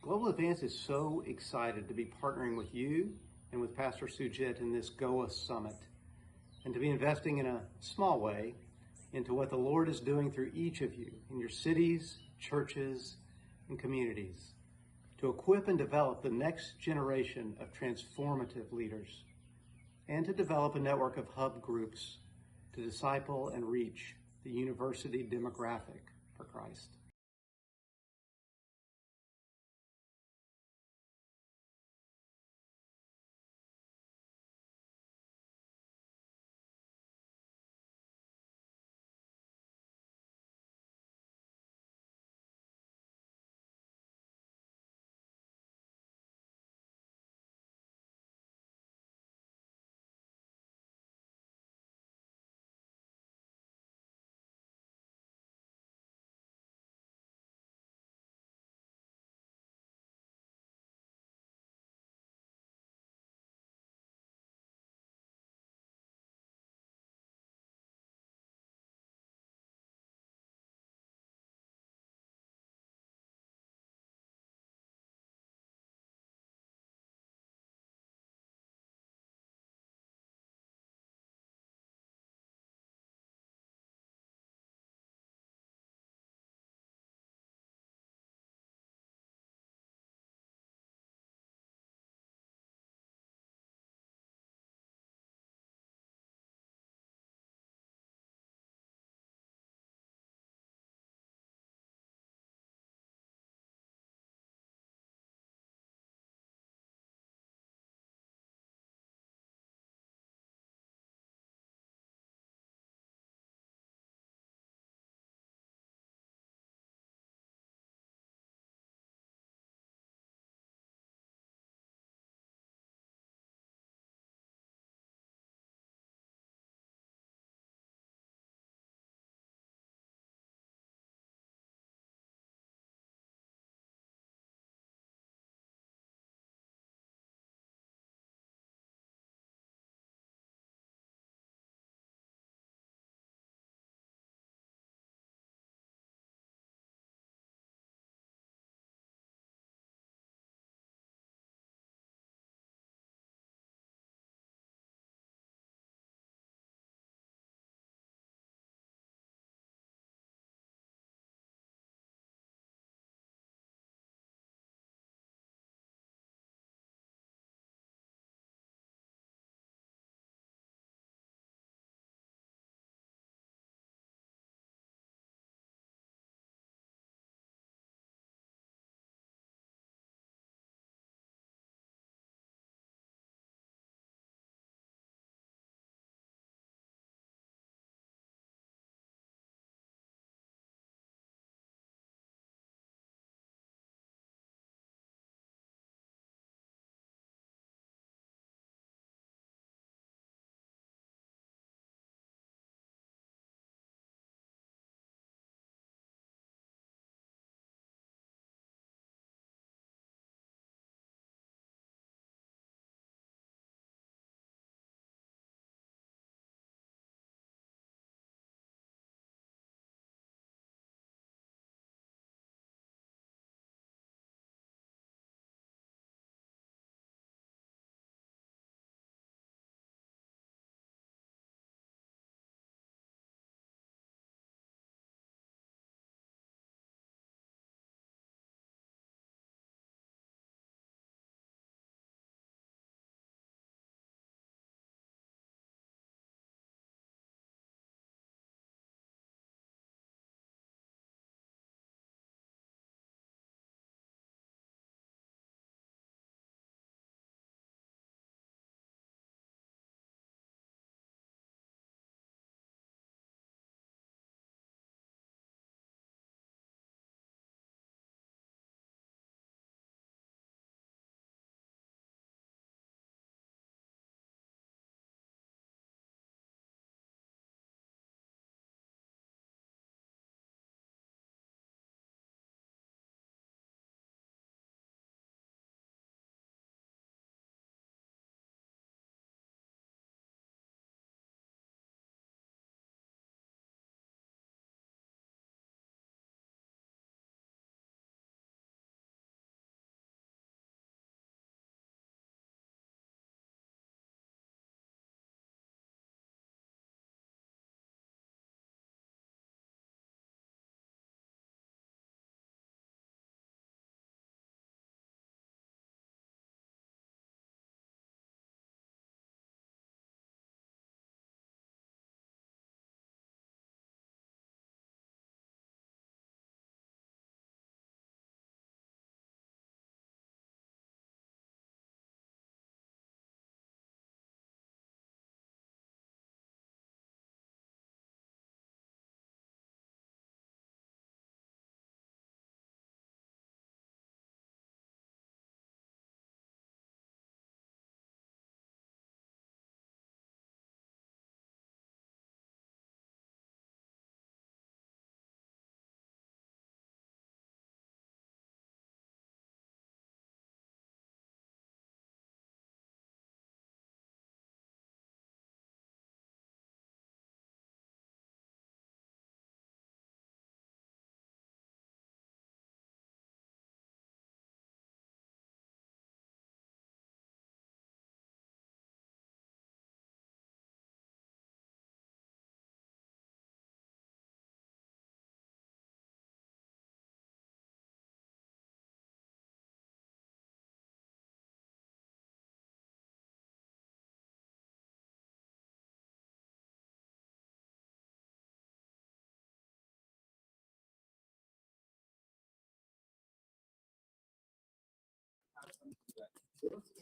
Global Advance is so excited to be partnering with you and with Pastor Sujit in this GOA Summit, and to be investing in a small way into what the Lord is doing through each of you in your cities, churches, and communities, to equip and develop the next generation of transformative leaders, and to develop a network of hub groups to disciple and reach the university demographic for Christ.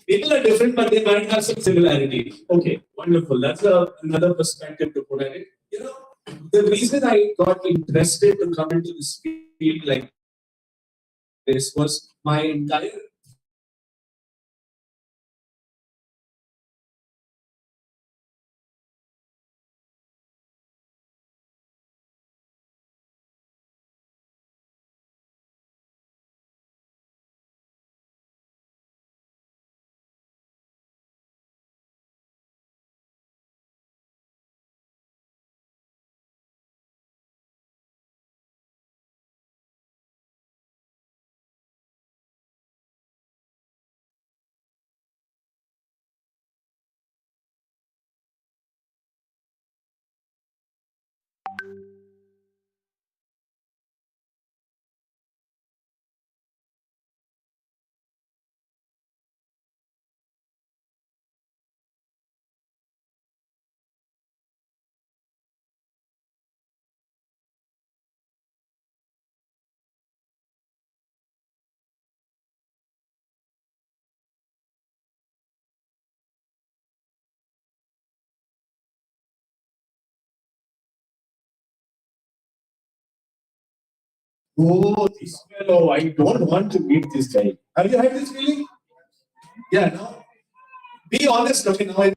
People are different, but they might have some similarities. Okay, wonderful. That's another perspective to put at it. The reason I got interested to come into this field like this was my entire oh, this fellow, I don't want to meet this guy. Have you had this feeling? Yeah, no. Be honest, okay, now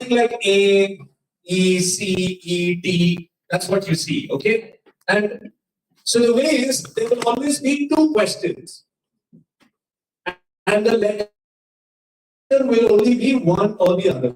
like A, E, C, E, D. That's what you see, okay? And so the way is there will always be two questions, and the letter will only be one or the other.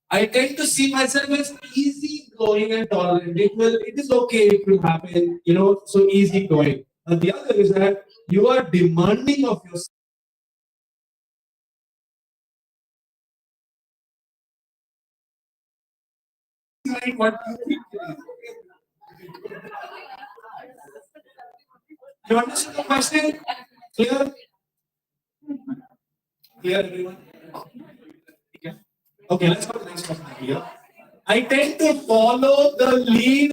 I tend to see myself as easy going and tolerant. It is okay, it will happen, so easy going. And the other is that you are demanding of yourself what you think. You understand the question? Clear? Clear, everyone? Okay, let's go to the next question here. I tend to follow the lead.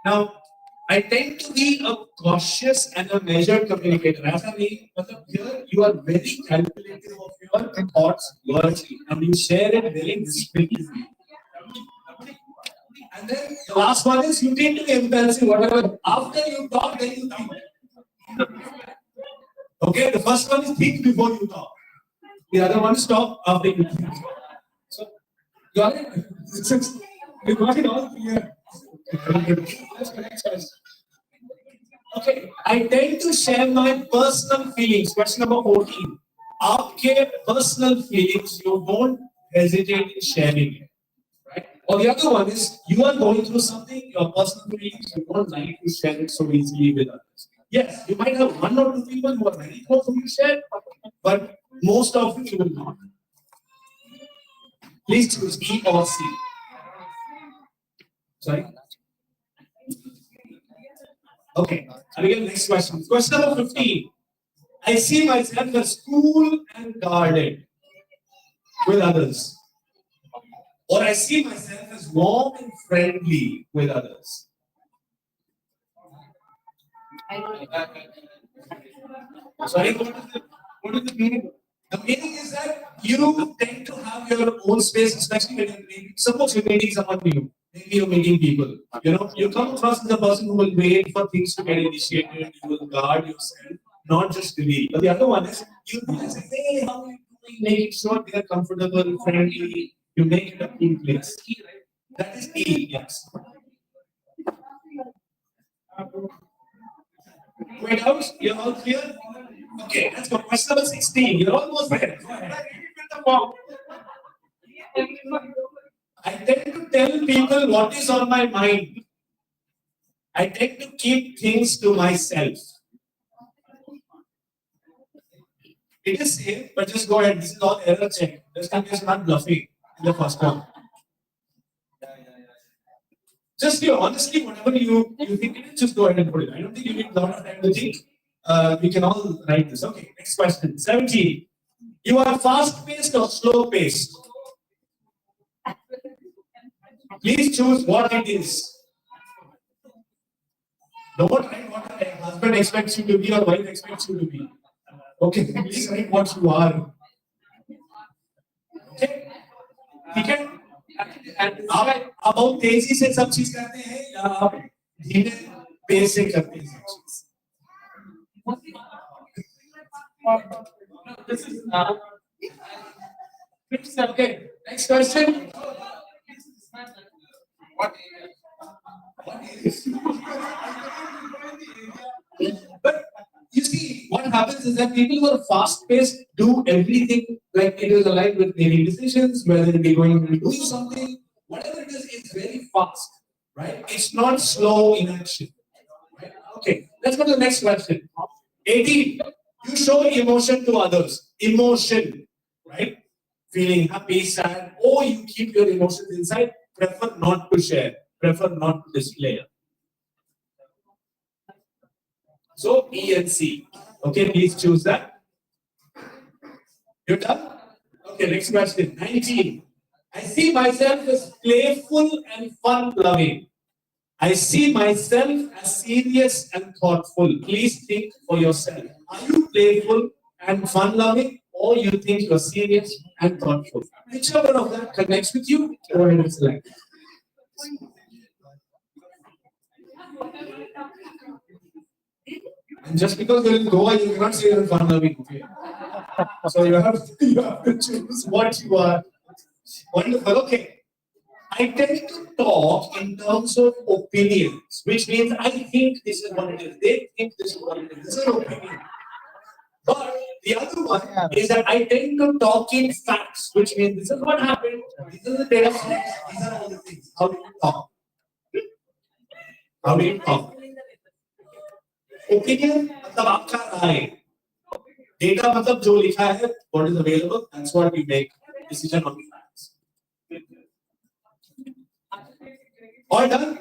Now, I tend to be a cautious and a measured communicator. As I mean, here you are very calculative of your thoughts, words, and you share it very discreetly. And then the last one is you tend to be embarrassing whatever. After you talk, then you think. Okay, the first one is think before you talk. The other one is talk after you think. So, got it? You got it all clear. Let's go next question. Okay, I tend to share my personal feelings. Question number 14. Aapke personal feelings, you don't hesitate in sharing it. Right? Or the other one is you are going through something, your personal feelings, you don't like to share it so easily with others. Yes, you might have one or two people who are very close to you share, but most of you will not. Please choose B or C. Sorry? Okay, I'll get the next question. Question number 15. I see myself as cool and guarded with others. Or I see myself as warm and friendly with others. Sorry, what is the meaning? The meaning is that you tend to have your own space, especially when you're meeting. Suppose you're meeting someone new. Maybe you're meeting people. You come across the person who will wait for things to get initiated. You will guard yourself, not just delete. But the other one is you say, hey, how are you doing? Make it sure they are comfortable, friendly. You make it a cool place. That is E, yes. Wait out, you're all clear? Okay, let's go. Question number 16. You're almost there. I tend to tell people what is on my mind. I tend to keep things to myself. It is safe, but just go ahead. This is all error check. This time is not bluffing in the first one. Just honestly, whatever you think it is, just go ahead and put it. I don't think you need a lot of time to think. We can all write this. Okay, next question. 17. You are fast-paced or slow-paced? Please choose what it is. Don't write what a husband expects you to be or wife expects you to be. Okay, please write what you are. Okay? ठीक है? आप बहुत तेजी से सब चीज करते हैं या आप धीरे पेस से करते हैं सब चीज? This is okay. Next question. What is? But you see, what happens is that people who are fast-paced do everything like it is aligned with making decisions, whether they're going to do something, whatever it is, it's very fast, right? It's not slow in action. Right? Okay, let's go to the next question. 18. You show emotion to others. Emotion, right? Feeling happy, sad, or you keep your emotions inside. Prefer not to share. Prefer not to display. So E and C. Okay, please choose that. You're done? Okay, next question. 19. I see myself as playful and fun-loving. I see myself as serious and thoughtful. Please think for yourself. Are you playful and fun-loving, or you think you're serious and thoughtful? Whichever of that connects with you, go ahead and select. And just because you're in Goa, you cannot say you're fun-loving. Okay? So you have to choose what you are. Wonderful. Okay. I tend to talk in terms of opinions, which means I think this is what it is. They think this is what it is. This is an opinion. But the other one is that I tend to talk in facts, which means this is what happened. These are the data points. These are all the things. How do you talk? How do you talk? Opinion मतलब आपका राय. Data मतलब जो लिखा है, what is available. That's what we make decision on facts. All done?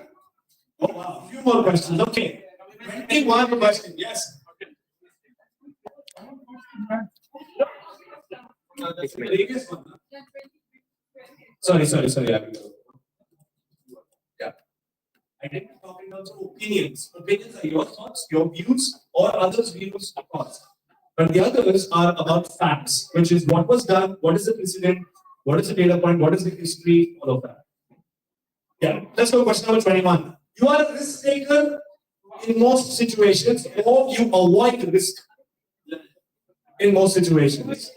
Oh wow, a few more questions. Okay. 21 question. Yes. Sorry. Yeah. I didn't talk in terms of opinions. Opinions are your thoughts, your views, or others' views, of course. But the others are about facts, which is what was done, what is the precedent, what is the data point, what is the history, all of that. Yeah, let's go to question number 21. You are a risk taker in most situations, or you avoid risk in most situations.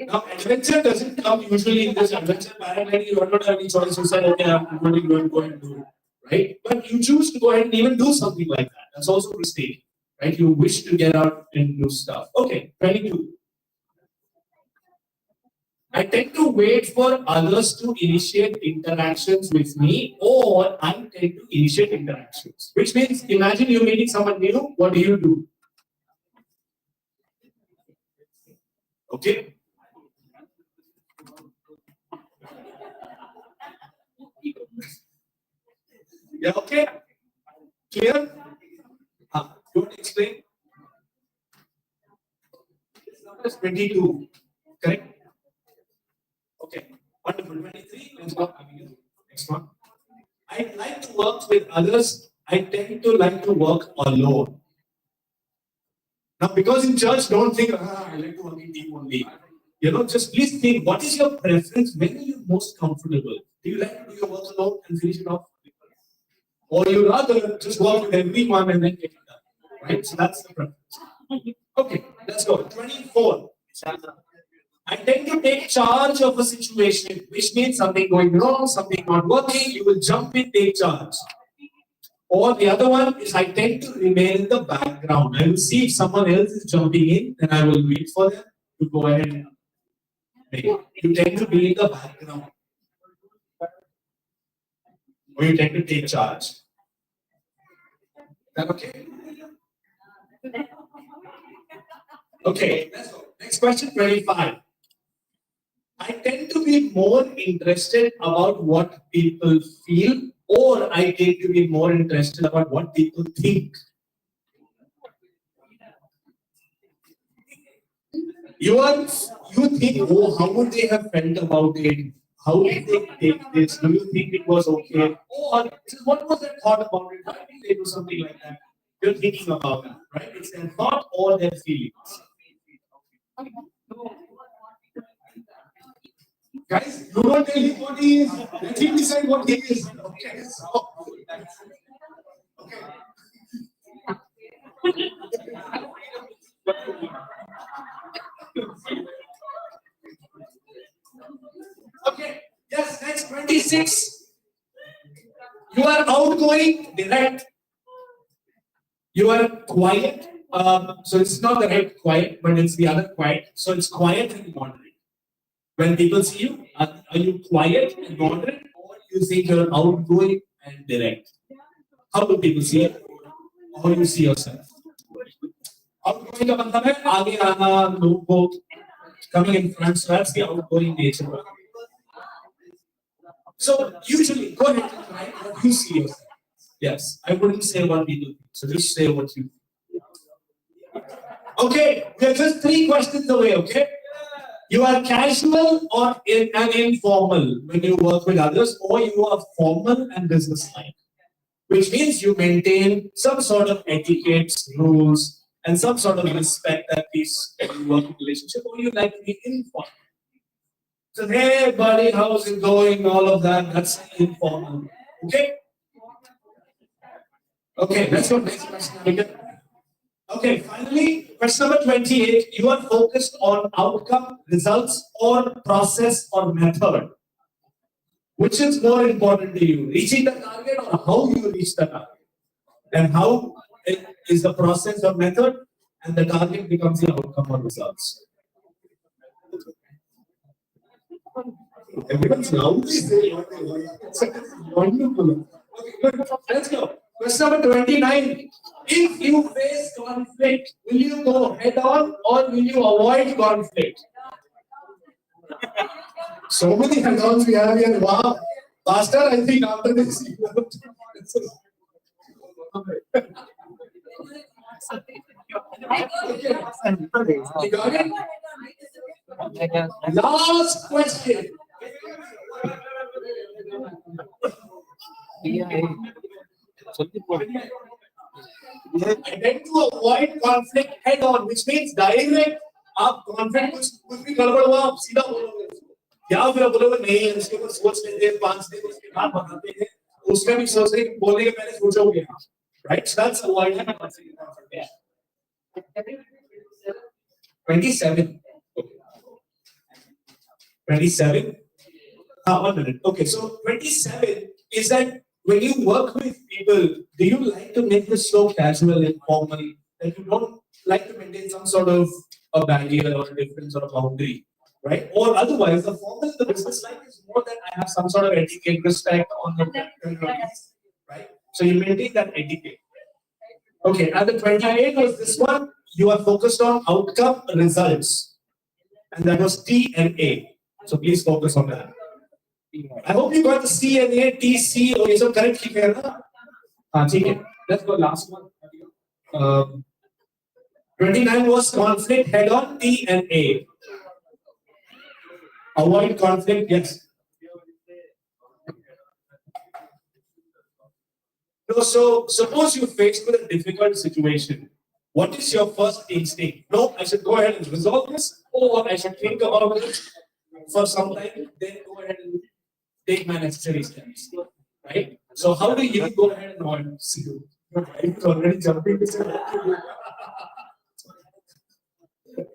Now, adventure doesn't come usually in this adventure paradigm. You don't have any choice. You say, okay, I'm going to go and do it, right? But you choose to go ahead and even do something like that. That's also a mistake, right? You wish to get out and do stuff. Okay, 22. I tend to wait for others to initiate interactions with me, or I tend to initiate interactions. Which means, imagine you're meeting someone new, what do? Okay? Yeah, okay? Clear? You want to explain? This number is 22, correct? Okay, wonderful. 23, let's go. Next one. I like to work with others. I tend to like to work alone. Now, because in church, don't think, I like to work in team only. Just please think, what is your preference? When are you most comfortable? Do you like to do your work alone and finish it off? Or you rather just work with everyone and then get it done? Right? So that's the preference. Okay, let's go. 24. I tend to take charge of a situation, which means something going wrong, something not working, you will jump in, take charge. Or the other one is I tend to remain in the background. I will see if someone else is jumping in, then I will wait for them to go ahead and make it. You tend to be in the background. Or you tend to take charge. Is that okay? Okay, let's go. Next question, 25. I tend to be more interested about what people feel, or I tend to be more interested about what people think. You think, oh, how would they have felt about it? How did they take this? Do you think it was okay? Or what was their thought about it? Why did they do something like that? You're thinking about that, right? It's their thought or their feelings. Guys, you don't tell him what he is. Let him decide what he is. Okay. So, okay. Okay. Yes, next 26. You are outgoing, direct. You are quiet. So it's not the right quiet, but it's the other quiet. So it's quiet and moderate. When people see you, are you quiet and moderate, or you think you're outgoing and direct? How do people see you? How do you see yourself? Outgoing का मतलब है आगे आना, लोगों को coming in front. So that's the outgoing nature. So usually, go ahead and try what you see yourself. Yes, I wouldn't say what people think. So just say what you think. Okay, we are just 3 questions away. Okay. You are casual or informal when you work with others, or you are formal and business-like, which means you maintain some sort of etiquettes, rules, and some sort of respect that these working relationship, or you like to be informal. So, hey, buddy, how's it going? All of that, that's informal. Okay? Okay, let's go next question. Okay, finally, question number 28. You are focused on outcome, results, or process or method. Which is more important to you? Reaching the target or how you reach the target? And how is the process or method, and the target becomes the outcome or results. Everyone's loudly saying what they want. It's wonderful. Okay, good. Let's go. Question number 29. If you face conflict, will you go head on or will you avoid conflict? So many head-ons we have here. Wow. Pastor, I think after this, you have to. You got it? Last question. I tend to avoid conflict head on, which means direct. आप conflict कुछ भी गड़बड़ हुआ आप सीधा बोलोगे या फिर बोलोगे नहीं इसके ऊपर सोच लेते हैं 5 दिन उसके बाद बताते हैं उसमें भी सोच रहे बोलने के पहले सोचोगे right? So that's avoiding conflict. 27. 27. 1 minute. Okay, so 27 is that when you work with people, do you like to make this so casual and formal that you don't like to maintain some sort of a barrier or a difference or a boundary, right? Or otherwise, the formal in the business life is more that I have some sort of etiquette, respect on the right? So you maintain that etiquette. Okay, and the 28 was this one. You are focused on outcome results, and that was T and A. So please focus on that. I hope you got the C and A, T, C. Okay, so correct here, na? Let's go last one. 29 was conflict head on, T and A. Avoid conflict, yes. So suppose you're faced with a difficult situation. What is your first instinct? No, I should go ahead and resolve this, or I should think about it for some time, then go ahead and take my necessary steps. Right? So how do you go ahead and avoid? See, your wife is already jumping.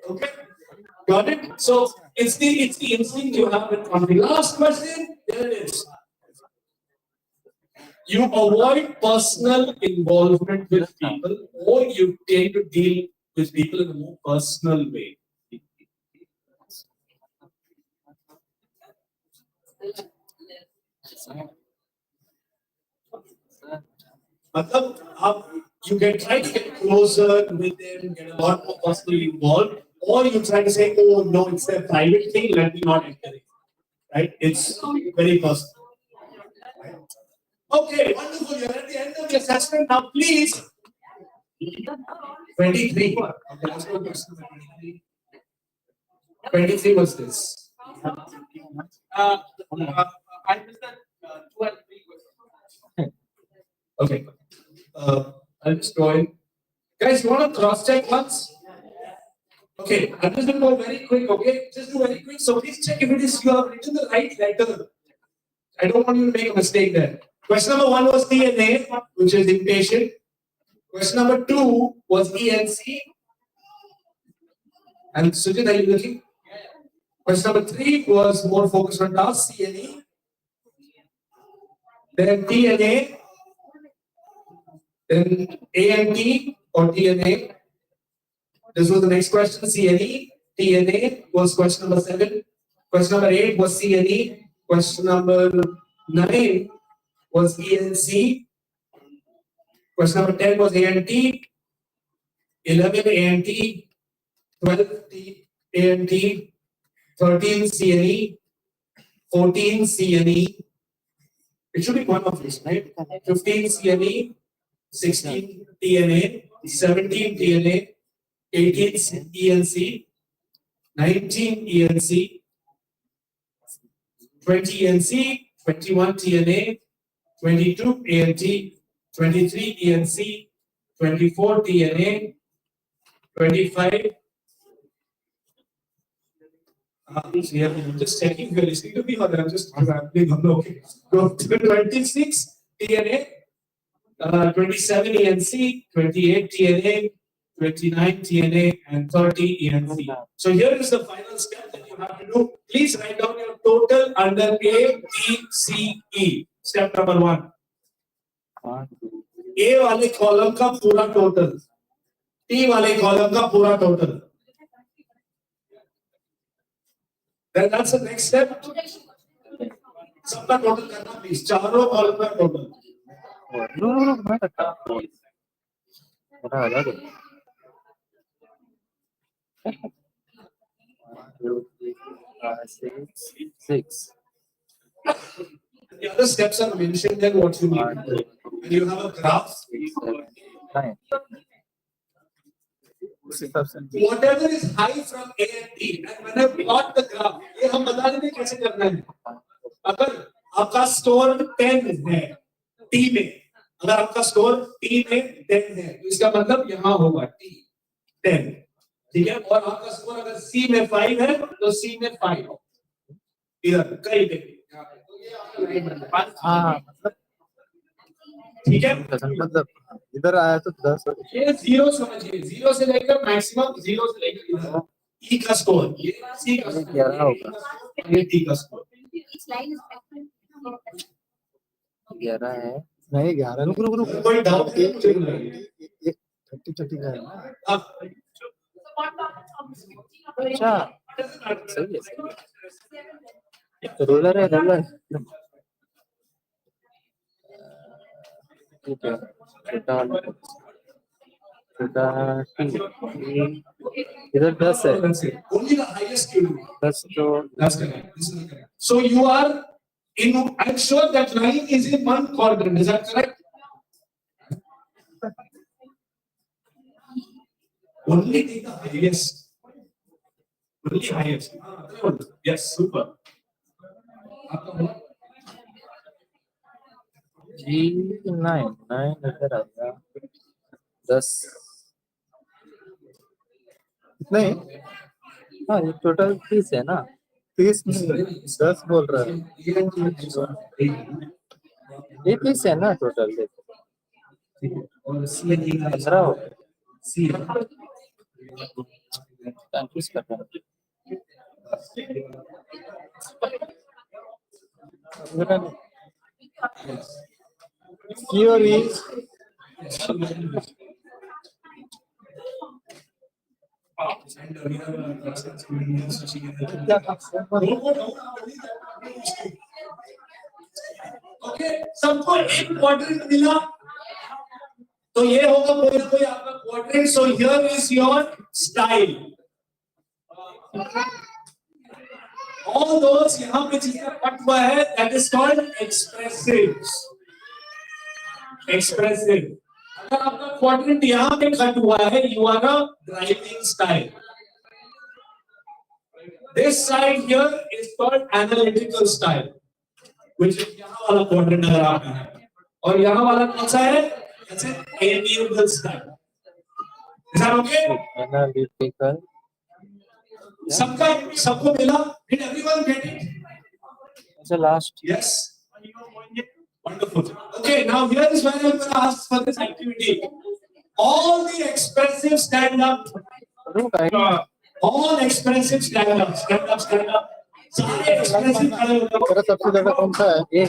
Okay, got it? So it's the instinct you have on the last question. There it is. You avoid personal involvement with people, or you tend to deal with people in a more personal way. You can try to get closer with them, get a lot more personally involved, or you try to say, oh no, it's a private thing, let me not enter it. Right? It's very personal. Okay, wonderful. You're at the end of the assessment. Now, please. 23. Okay, let's go to question 23. 23 was this. I missed that 2 and 3 questions. Okay. I'll just go in. Guys, you want to cross check once? Okay, I'm just going to go very quick, okay? Just do very quick. So please check if it is you have written the right letter. I don't want you to make a mistake there. Question number 1 was DNA, which is impatient. Question number 2 was ENC. And Sujit, are you looking? Question number 3 was more focused on task, CNE. Then DNA. Then ANT or DNA. This was the next question, CNE. TNA was question number 7. Question number 8 was CNE. Question number 9 was ENC. Question number 10 was ANT. 11 ANT. 12 ANT. 13 CNE. 14 CNE. It should be one of these, right? 15 CNE. 16 TNA. 17 TNA. 18 ENC. 19 ENC. 20 ENC. 21 TNA. 22 ANT. 23 ENC. 24 TNA. 25. I'm just checking if you're listening to me or I'm just rambling on. Okay. Go to 26 TNA. 27 ENC. 28 TNA. 29 TNA and 30 ENC. So here is the final step that you have to do. Please write down your total under A, B, C, E. Step number 1. A वाले column का पूरा total, T वाले column का पूरा total. Then that's the next step. सबका total करना please, चारों column का टोटल. मैं करता हूँ. Six. The other steps are mentioned there. What you need. And you have a graph. 9. Whatever is high from A and T, and when I plot the graph, ये हम बता देंगे कैसे करना है. अगर आपका स्कोर 10 है T में, अगर आपका स्कोर T में 10 है, तो इसका मतलब यहाँ होगा T 10. ठीक है. और आपका स्कोर अगर C में 5 है, तो C में 5 इधर कहीं पे. हाँ, ठीक है. मतलब इधर आया तो 10. ये 0 समझिए, 0 से लेकर मैक्सिमम 0 से लेकर इधर E का स्कोर, ये C का स्कोर, 11 होगा. ये T का स्कोर. 11 है. नहीं 11. रुक. कोई डाउट है? 30 का है ना. अब अच्छा, सही है. रोलर है. ठीक है. इधर 10 है. only the highest you do. 10 तो That's correct. This is correct. So you are in. I'm sure that line is in one quadrant. Is that correct? Only take the highest. Only highest. Yes, super. G9 इधर आएगा. 10 इतना ही. हाँ, ये total 30 है ना. 30 नहीं, 10 बोल रहा है. ये 30 है ना टोटल. और C 15 हो. C कंफ्यूज कर रहा है. Here is okay, सबको एक क्वाड्रेंट मिला, तो ये होगा कोई ना कोई आपका quadrant. So here is your style. All those यहाँ पे जिसका कट हुआ है, that is called expressive. Expressive. अगर आपका क्वाड्रेंट यहाँ पे कट हुआ है, you are a driving style. This side here is called analytical style, which is यहाँ वाला quadrant अगर आप हैं, और यहाँ वाला कौन सा है? That's an amiable style. Is that okay? Analytical. सबको मिला? Did everyone get it? It's the last. Yes. Wonderful. Okay, now here is where I'm going to ask for this activity. All the expressive stand up. All expressive stand up. Stand up, stand up. सारे expressive खड़े हो जाओ. तेरा सबसे ज्यादा कौन सा है? ये.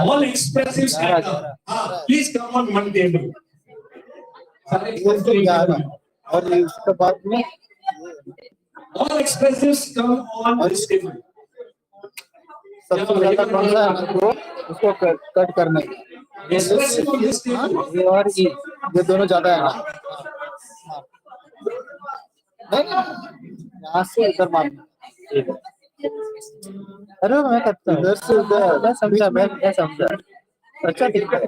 All expressive stand up. हाँ, please come on one table. सारे expressive stand up. और इसके बाद में All expressives come on this table. सबसे ज्यादा कौन सा है हमको उसको कट करना है. Expressive on this table. ये और ये दोनों ज्यादा है ना. नहीं यहाँ से इधर मारना. अरे मैं करता हूँ. इधर से उधर. मैं समझा. अच्छा दिखता है.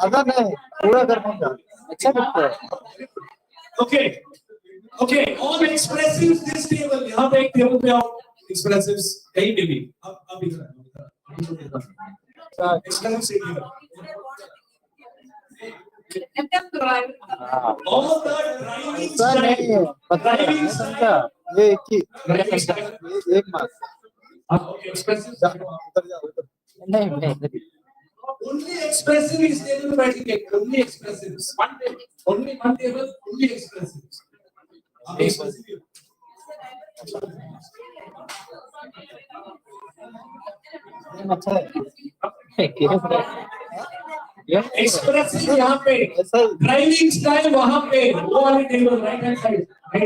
आधा नहीं पूरा करना. अच्छा दिखता है. Okay, all expressives this table. यहाँ पे एक table पे आओ. Expressives कहीं पे भी. अब इधर. Expressive sit here. All the driving ऐसा नहीं है. पता है. driving मैं समझा. ये एक मार्क्स. Okay, expressives. नहीं. Only expressive is table पे बैठेंगे. Only expressives. Only one table. Only expressives. Expressive. अच्छा है. एक्सप्रेसिव यहाँ पे, ड्राइविंग स्टाइल वहाँ पे, वो वाले table right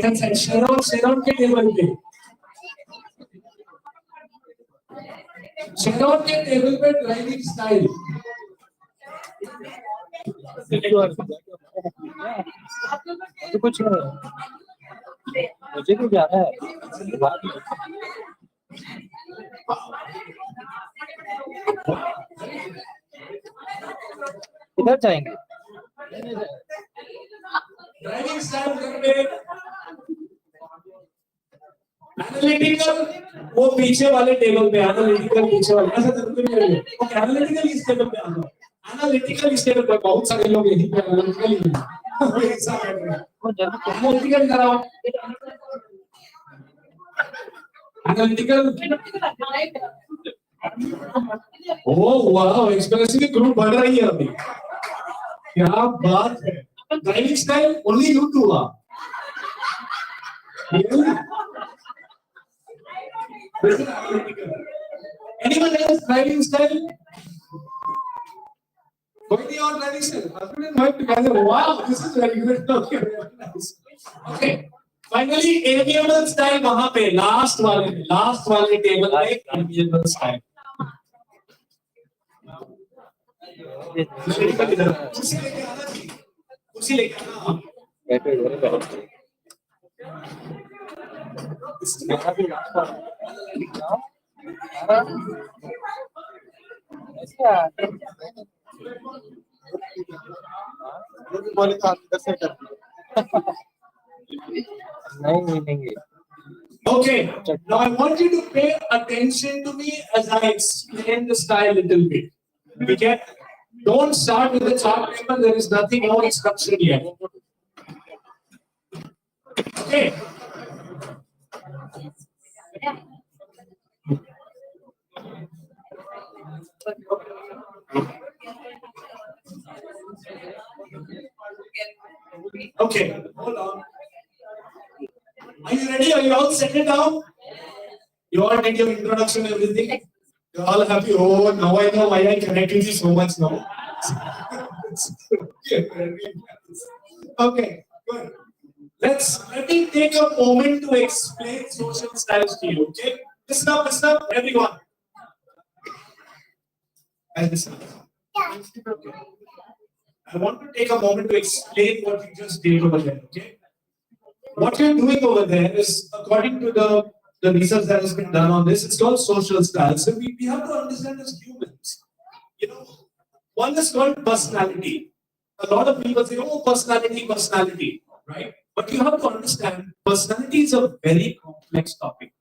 hand side Sharon के टेबल पे, शेरॉन के टेबल पे ड्राइविंग स्टाइल. तो कुछ मुझे भी जाना है. किधर जाएंगे? ड्राइविंग स्टाइल करके एनालिटिकल वो पीछे वाले टेबल पे, एनालिटिकल पीछे वाले, ऐसा जरूरी नहीं है. ओके, एनालिटिकल इस टेबल पे आ जाओ. एनालिटिकल इस टेबल पे बहुत सारे लोग यहीं पे एनालिटिकल ही हैं. ऐसा कर रहे हैं. वो जल्दी एनालिटिकल कराओ. एनालिटिकल. ओह वाह, एक्सप्रेसिव ग्रुप बढ़ रही है अभी. क्या बात है. Driving style only you two are. Anyone else driving style? Koini or driving style? Husband and wife together. Wow, this is very good. Okay, very nice. Okay. Finally, amiable style वहाँ पे last वाले table पे amiable style. कुर्सी लेके आना. बोले तो आप इधर से कर नहीं. Okay, now I want you to pay attention to me as I explain the style a little bit. Okay? Don't start with the chart paper, there is nothing more instruction yet. Okay. Okay, hold on. Are you ready? Are you all settled down? You all did your introduction, everything? You're all happy? Oh, now I know why I connected you so much now. Okay, good. Let me take a moment to explain social styles to you, okay? Listen up, everyone. And listen up. I want to take a moment to explain what you just did over there, okay? What you're doing over there is, according to the research that has been done on this, it's called social styles. So we have to understand as humans, you know, one is called personality. A lot of people say, oh, personality, right? But you have to understand, personality is a very complex topic.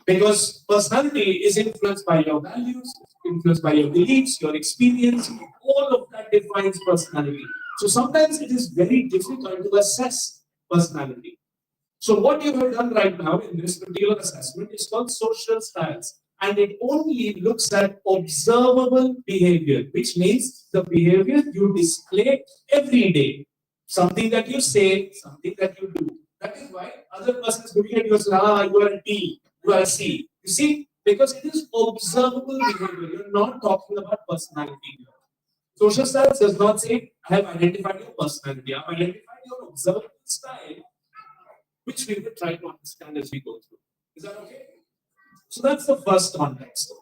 Because personality is influenced by your values, influenced by your beliefs, your experience, all of that defines personality. So sometimes it is very difficult to assess personality. So what you have done right now in this particular assessment is called social styles. And it only looks at observable behavior, which means the behavior you display every day. Something that you say, something that you do. That is why other persons looking at you and say, you are a D, you are a C. You see, because it is observable behavior. You're not talking about personality here. Social styles does not say, I have identified your personality. I have identified your observable style, which we will try to understand as we go through. Is that okay? So that's the first context.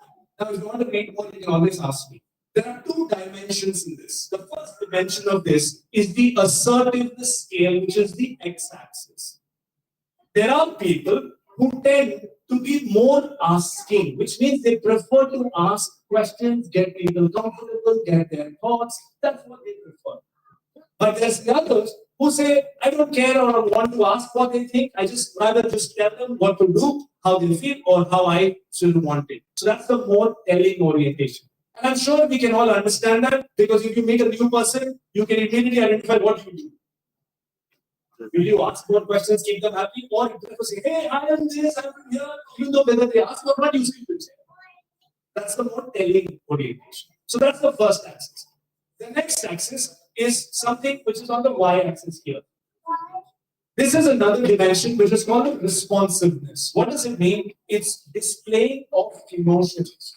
Now, if you want to read more, you can always ask me. There are two dimensions in this. The first dimension of this is the assertiveness scale, which is the x-axis. There are people who tend to be more asking, which means they prefer to ask questions, get people comfortable, get their thoughts. That's what they prefer. But there's the others who say, I don't care or want to ask what they think. I just rather just tell them what to do, how they feel, or how I should want it. So that's the more telling orientation. And I'm sure we can all understand that because if you meet a new person, you can immediately identify what you do. Will you ask more questions, keep them happy, or you say, hey, I am this, I'm here, even though whether they ask or not, you still will say. That's the more telling orientation. So that's the first axis. The next axis is something which is on the y-axis here. This is another dimension which is called responsiveness. What does it mean? It's displaying of emotions,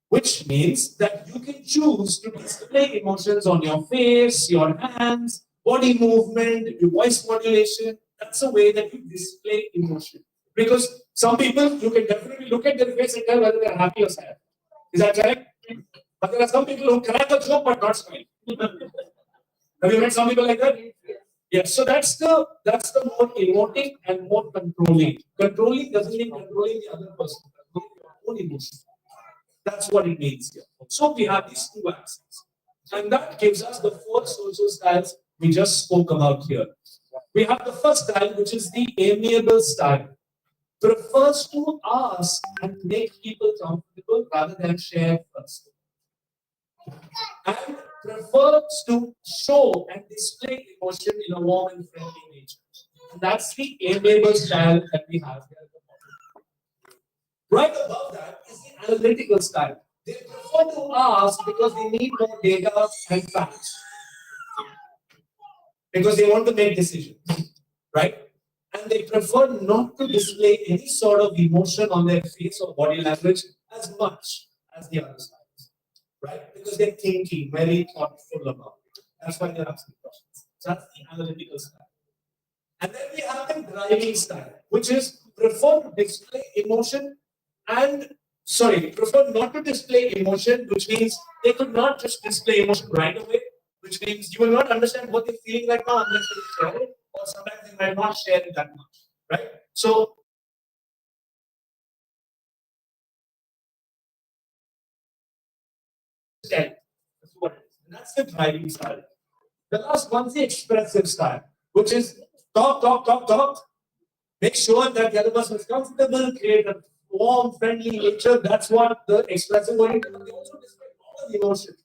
which means that you can choose to display emotions on your face, your hands, body movement, your voice modulation. That's a way that you display emotion. Because some people, you can definitely look at their face and tell whether they're happy or sad. Is that correct? But there are some people who crack a joke but not smile. Have you met some people like that? Yes. So that's the more emoting and more controlling. Controlling doesn't mean controlling the other person. Controlling your own emotion. That's what it means here. So we have these two axes. And that gives us the four social styles we just spoke about here. We have the first style, which is the amiable style. Prefers to ask and make people comfortable rather than share first. And prefers to show and display emotion in a warm and friendly nature. And that's the amiable style that we have here at the bottom. Right above that is the analytical style. They prefer to ask because they need more data and facts. Because they want to make decisions, right? And they prefer not to display any sort of emotion on their face or body language as much as the other styles, right? Because they're thinking, very thoughtful about it. That's why they're asking questions. So that's the analytical style. And then we have the driving style, which is prefer to display emotion prefer not to display emotion, which means they could not just display emotion right away, which means you will not understand what they're feeling right now unless they share it, or sometimes they might not share it that much, right? So, that's what it is. And that's the driving style. The last one is the expressive style, which is talk. Make sure that the other person is comfortable, create a warm, friendly nature. That's what the expressive oriented. They also display all of the emotion,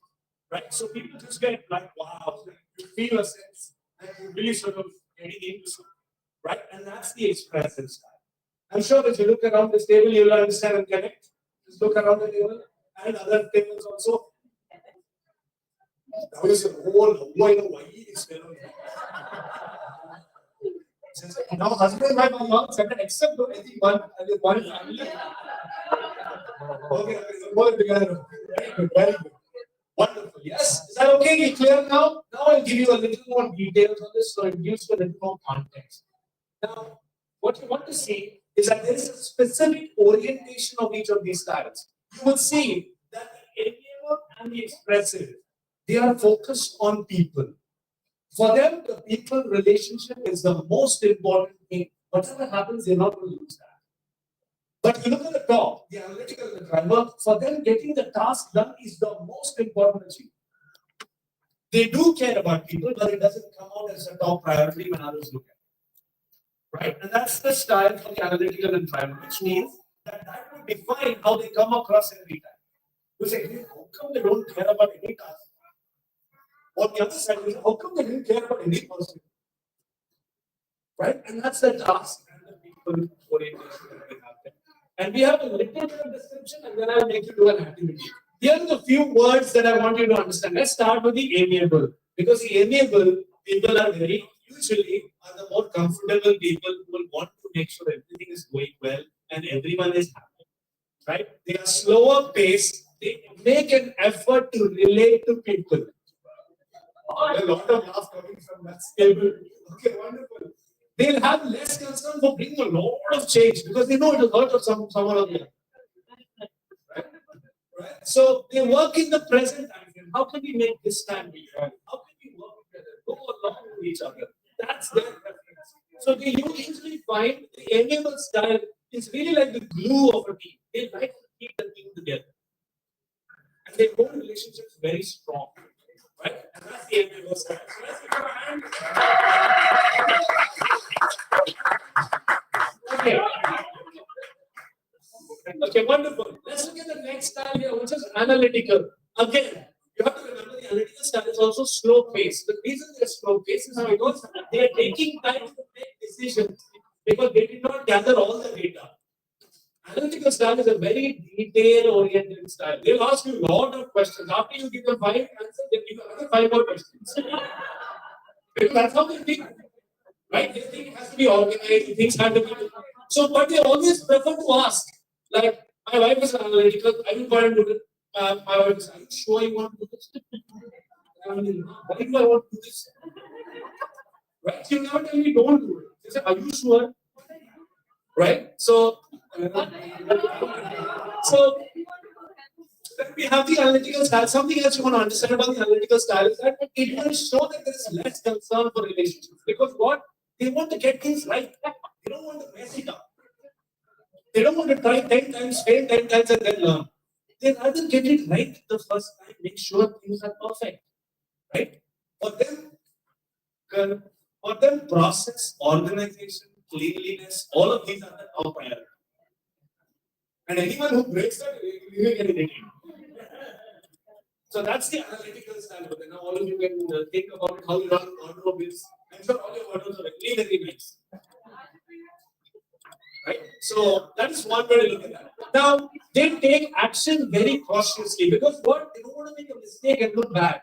right? So people just get like, wow, you feel a sense and you really sort of getting into something, right? And that's the expressive style. I'm sure if you look around this table, you'll understand and connect. Just look around the table and other tables also. Now is a whole why is now husband and wife are not certain except I think one family. Okay, more together. Very good. Wonderful. Yes. Is that okay? Clear now? Now I'll give you a little more details on this so it gives you a little more context. Now, what you want to see is that there is a specific orientation of each of these styles. You will see that the amiable and the expressive, they are focused on people. For them, the people relationship is the most important thing. Whatever happens, they're not going to lose that. But if you look at the top, the analytical and the driver, for them, getting the task done is the most important achievement. They do care about people, but it doesn't come out as a top priority when others look at it. Right? And that's the style for the analytical environment, which means that will define how they come across every time. You say, hey, how come they don't care about any task? On the other side, how come they didn't care about any person? Right? And that's the task and the people orientation that we have there. And we have a little bit of description, and then I'll make you do an activity. Here are the few words that I want you to understand. Let's start with the amiable. Because the amiable people are usually are the more comfortable people who will want to make sure everything is going well and everyone is happy. Right? They are slower paced. They make an effort to relate to people. A lot of laughs coming from that stable. Okay, wonderful. They'll have less concern for bringing a lot of change because they know it will hurt someone else. Right? Right? So they work in the present time. How can we make this time be right? How can we work together? Go along with each other. That's their preference. So they usually find the amiable style is really like the glue of a team. They like to keep the team together. And they hold relationships very strong. Right? And that's the amiable style. So let's give a hand. Okay. Okay, wonderful. Let's look at the next style here, which is analytical. Again, you have to remember the analytical style is also slow paced. The reason they're slow paced is because they are taking time to make decisions because they did not gather all the data. Analytical style is a very detail-oriented style. They'll ask you a lot of questions. After you give them 5 answers, they'll give you another 5 more questions. Because that's how they think. Right? They think it has to be organized, things have to be. So, but they always prefer to ask. Like, my wife is analytical, I will go and do it. My wife is, are you sure you want to do this? I mean, why do I want to do this? Right? You never tell me don't do it. They say, are you sure? Right? So then we have the analytical style. Something else you want to understand about the analytical style is that it will show that there is less concern for relationships. Because what? They want to get things right. They don't want to mess it up. They don't want to try 10 times, fail 10 times, and then learn. They rather get it right the first time, make sure things are perfect. Right? For them, process, organization, cleanliness, all of these are the top priority. And anyone who breaks that, you will get irritated. So that's the analytical style. But now all of you can think about how you run order this. I'm sure all your orders are very nice. Right? So that is one way to look at that. Now, they take action very cautiously because what? They don't want to make a mistake and look bad.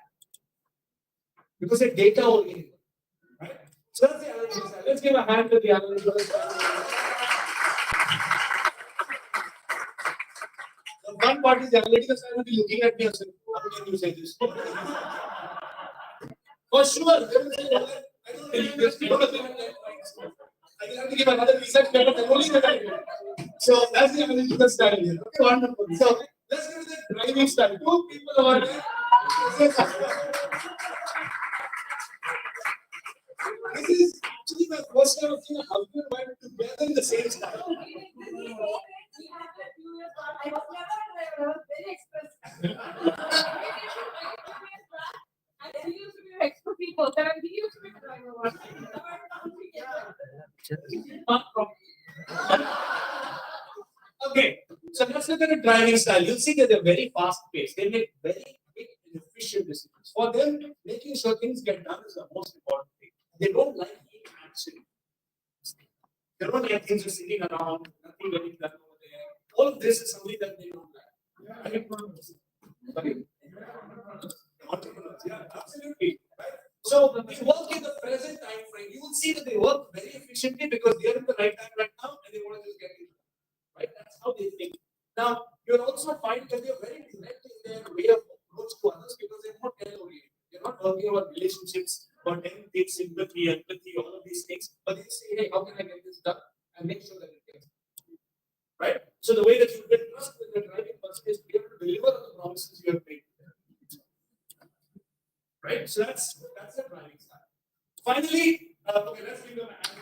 Because they're data oriented. Right? So that's the analytical style. Let's give a hand to the analytical style. The one part is the analytical style will be looking at me and saying, how can you say this? For sure, they will say, I don't believe this. I will have to give another research paper. So that's the analytical style here. Okay, wonderful. So let's go to the driving style. 2 people over there. This is actually my first time seeing a husband and wife together in the same style. I was never very expressive. And he used to be extra people. He used to be Okay, so let's look at the driving style. You'll see that they're very fast paced. They make very quick and efficient decisions. For them, making sure things get done is the most important thing. They don't like inaction. They don't like things just sitting around, nothing getting done over there. All of this is something that they don't like. Right? Sorry? Entrepreneurs, yeah, absolutely. Right? So they work in the present time frame. You will see that they work very efficiently because they are in the right time right now and they want to just get it done. Right? That's how they think. Now, you'll also find that they're very direct in their way of approach to others because they're not tell-oriented. They're not working about relationships, about anything, sympathy, empathy, all of these things. But they say, hey, how can I get this done? And make sure that it gets done. Right? So the way that you build trust with the driving person is to be able to deliver on the promises you have made. Right? So that's the driving style. Finally, okay, let's give them a hand.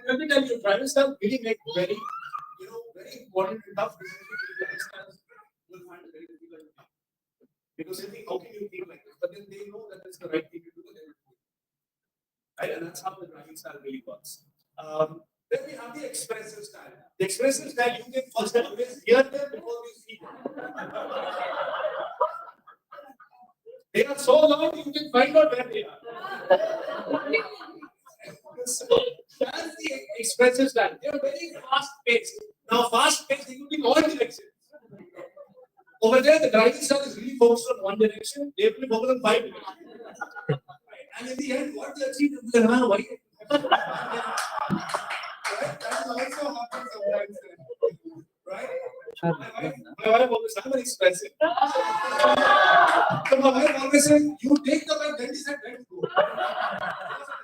Let me tell you, driving style really make very important and tough decisions. difficult to think. Because they think, how can you think like this? But then they know that it's the right thing to do, and they will do it. Right? And that's how the driving style really works. Then we have the expressive style. The expressive style, you can first always hear them before you see them. They are so long, you can find out where they are. So that's the expressive style. They are very fast paced. Now, fast paced, they could be in all directions. Over there, the driving style is really focused on one direction. They will be focused on 5 directions. And in the end, what they achieve is why? Right? That also happens sometimes. Right? My wife always, I'm very expressive. So my wife always says, you take the bike, then he said, let's go.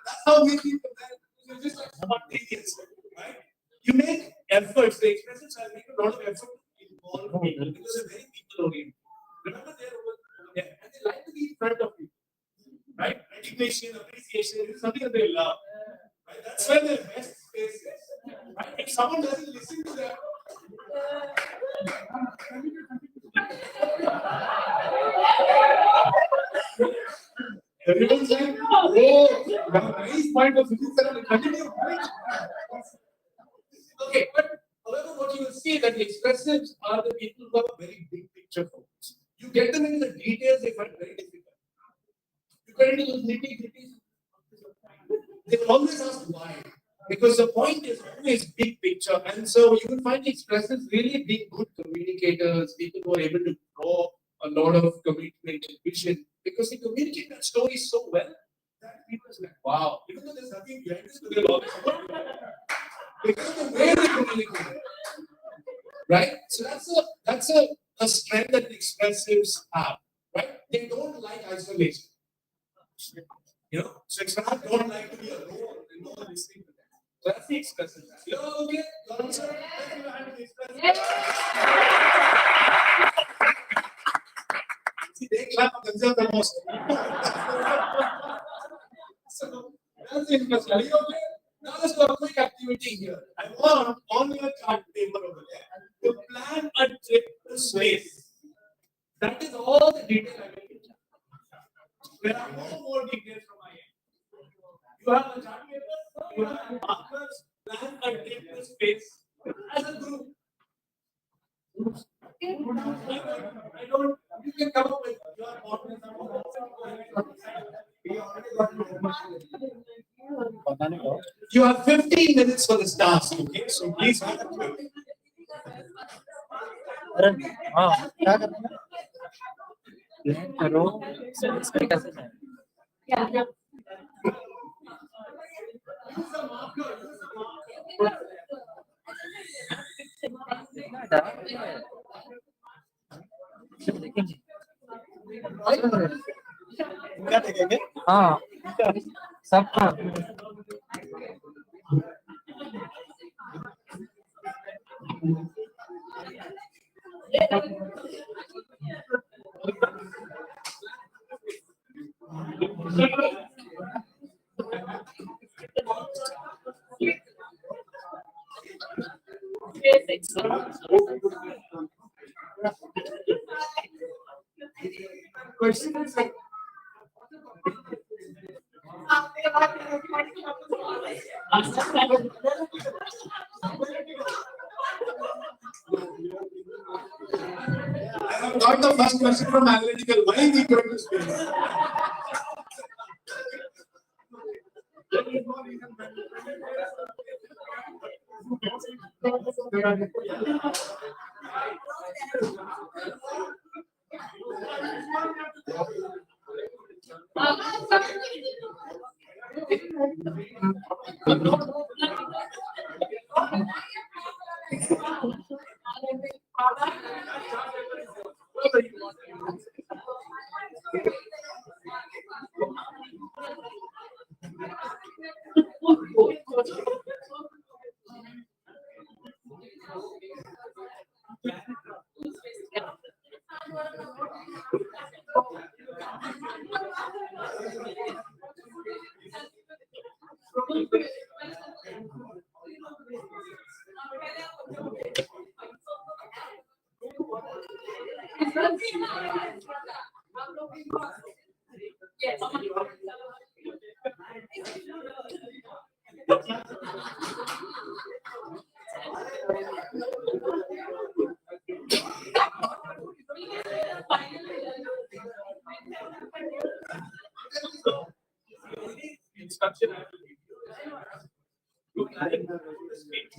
That's how we keep the bike. It's just like spontaneous, right? You make efforts, the expressive style make a lot of effort to involve people because they're very people oriented. Remember, they're over there and they like to be in front of you. Right? Recognition, appreciation is something that they love. Right? That's where their best space is. Right? If someone doesn't listen to them, everyone's like, oh, nice point of view, continue. Okay, but however, what you will see that the expressives are the people who have a very big picture focus. You get them into the details, they find very difficult. You get into those nitty-gritties. They will always ask why. Because the point is always big picture. And so you will find the expressives really being good communicators, people who are able to draw a lot of commitment and vision. Because they communicate that story so well that people are like, wow, even though there's nothing behind this, they'll always because of the way they communicate. Right? So that's a strength that the expressives have. Right? They don't like isolation. You know, so expressives don't like to be alone and no one listening to them. So that's the expressive. You know, okay? Your answer? See, they clap themselves the most. So that's the expressive. Are you okay? Now let's do a quick activity here. I want on your chart paper over there to plan a trip to space. That is all the detail I will give you. There are no more details from my end. You have a chart paper, you have markers, plan a trip to space as a group. I don't, you can come up with your partners. You have 15 minutes for this task, okay? So please have it quick. हाँ क्या करना है? Plan करो इस पे कैसे जाए? देखेंगे क्या देखेंगे? हाँ सबका Question is like, I have got the first question from analytical. Why we go to space? Yes. Instruction I will give you. To add the space.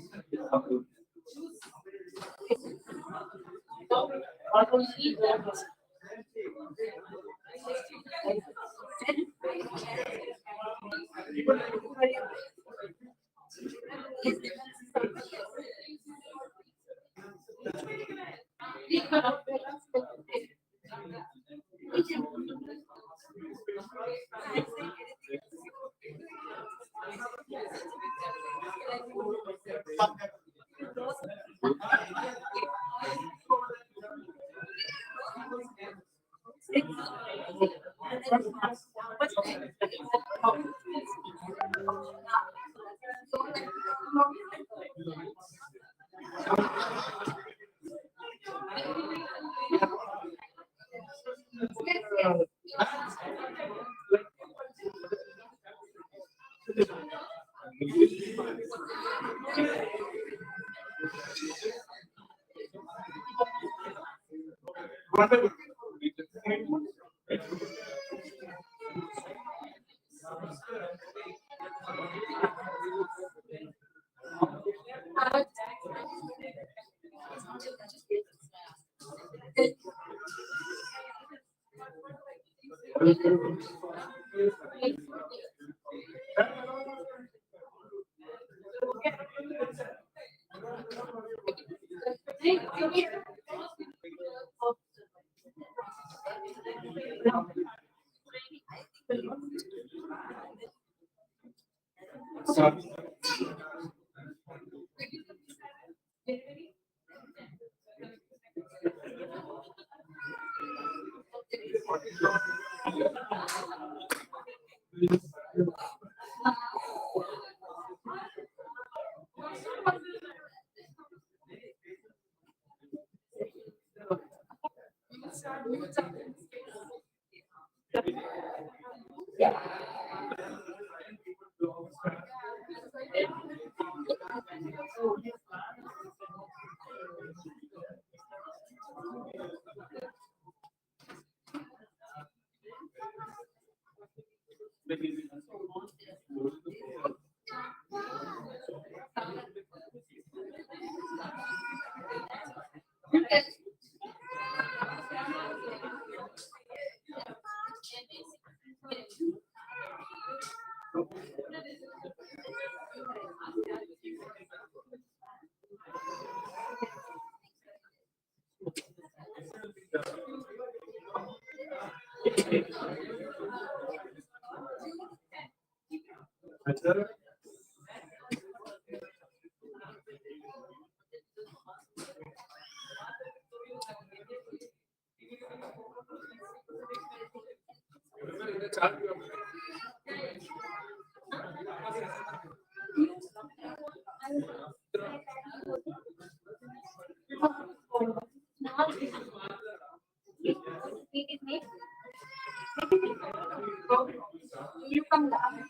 You come down.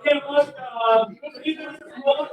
Okay, about 3 minutes more.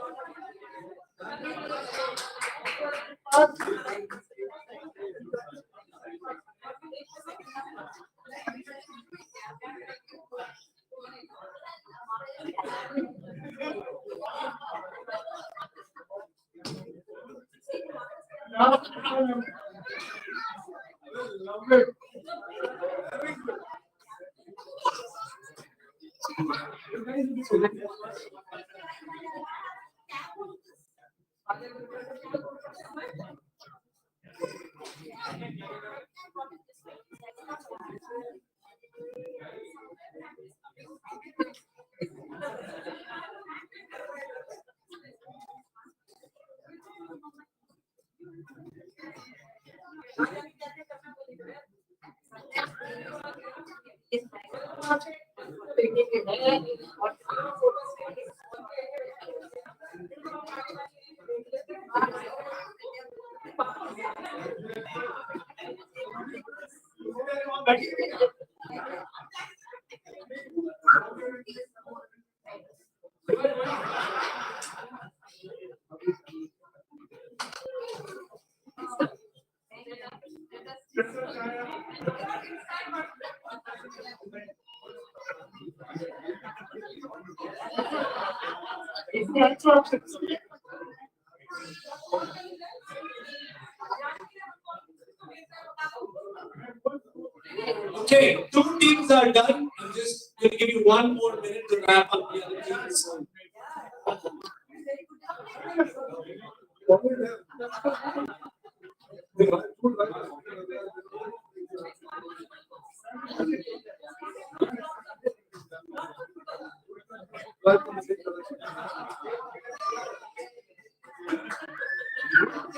Okay, 2 teams are done. I'm just going to give you 1 more minute to wrap up the other teams.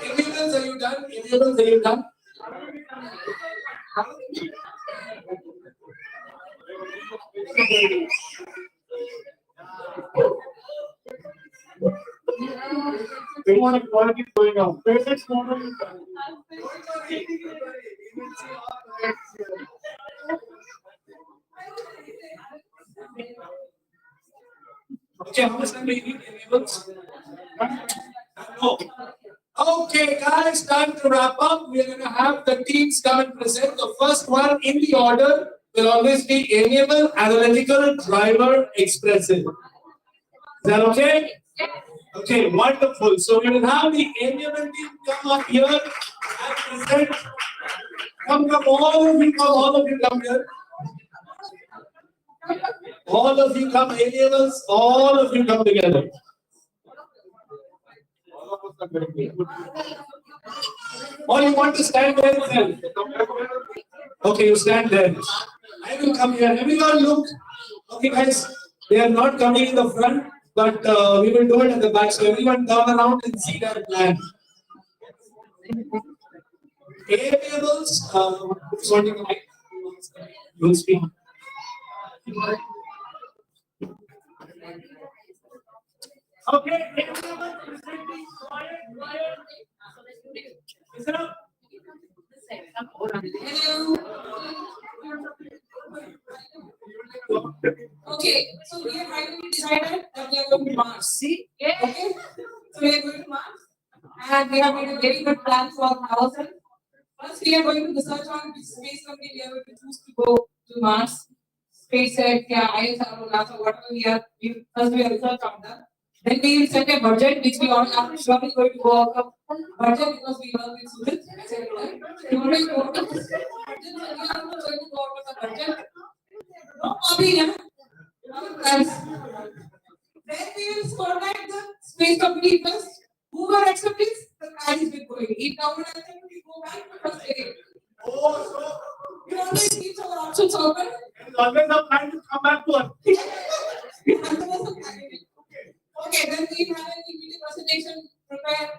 Individuals, are you done? Individuals, are you done? We want to quality going on. Basics model. Okay, how much time do you need? Individuals? No. Okay, guys, time to wrap up. We're going to have the teams come and present. The first one in the order will always be amiable, analytical, driver, expressive. Is that okay? Okay, wonderful. So we will have the amiable team come up here and present. Come, all of you come here. All of you come, amiables, all of you come together. Or you want to stand there itself? Okay, you stand there. I will come here. Everyone look. Okay, guys, they are not coming in the front, but we will do it at the back. So everyone turn around and see their plan. Amiables, who's wanting to mic? You'll speak. Okay, amiables, presenting quiet. Listen up. Okay, so we have finally decided that we are going to Mars. See? Okay? So we are going to Mars and we have made a very good plan for ourselves. First, we are going to research on which space company we are going to choose to go to Mars. SpaceX, ISRO, NASA, whatever we are research on that. Then we will set a budget which we all are surely going to go up budget because we work with Sujit. We already go to budget, so we are also going to go over the budget. No problem, our plans. Then we will coordinate the space company first. Whoever accepts this, the prize will go in. If no one accepts, we go back to first again. Oh, so We always keep our options open. there's always a plan to come back to us. Okay, then we have a PPT presentation prepared.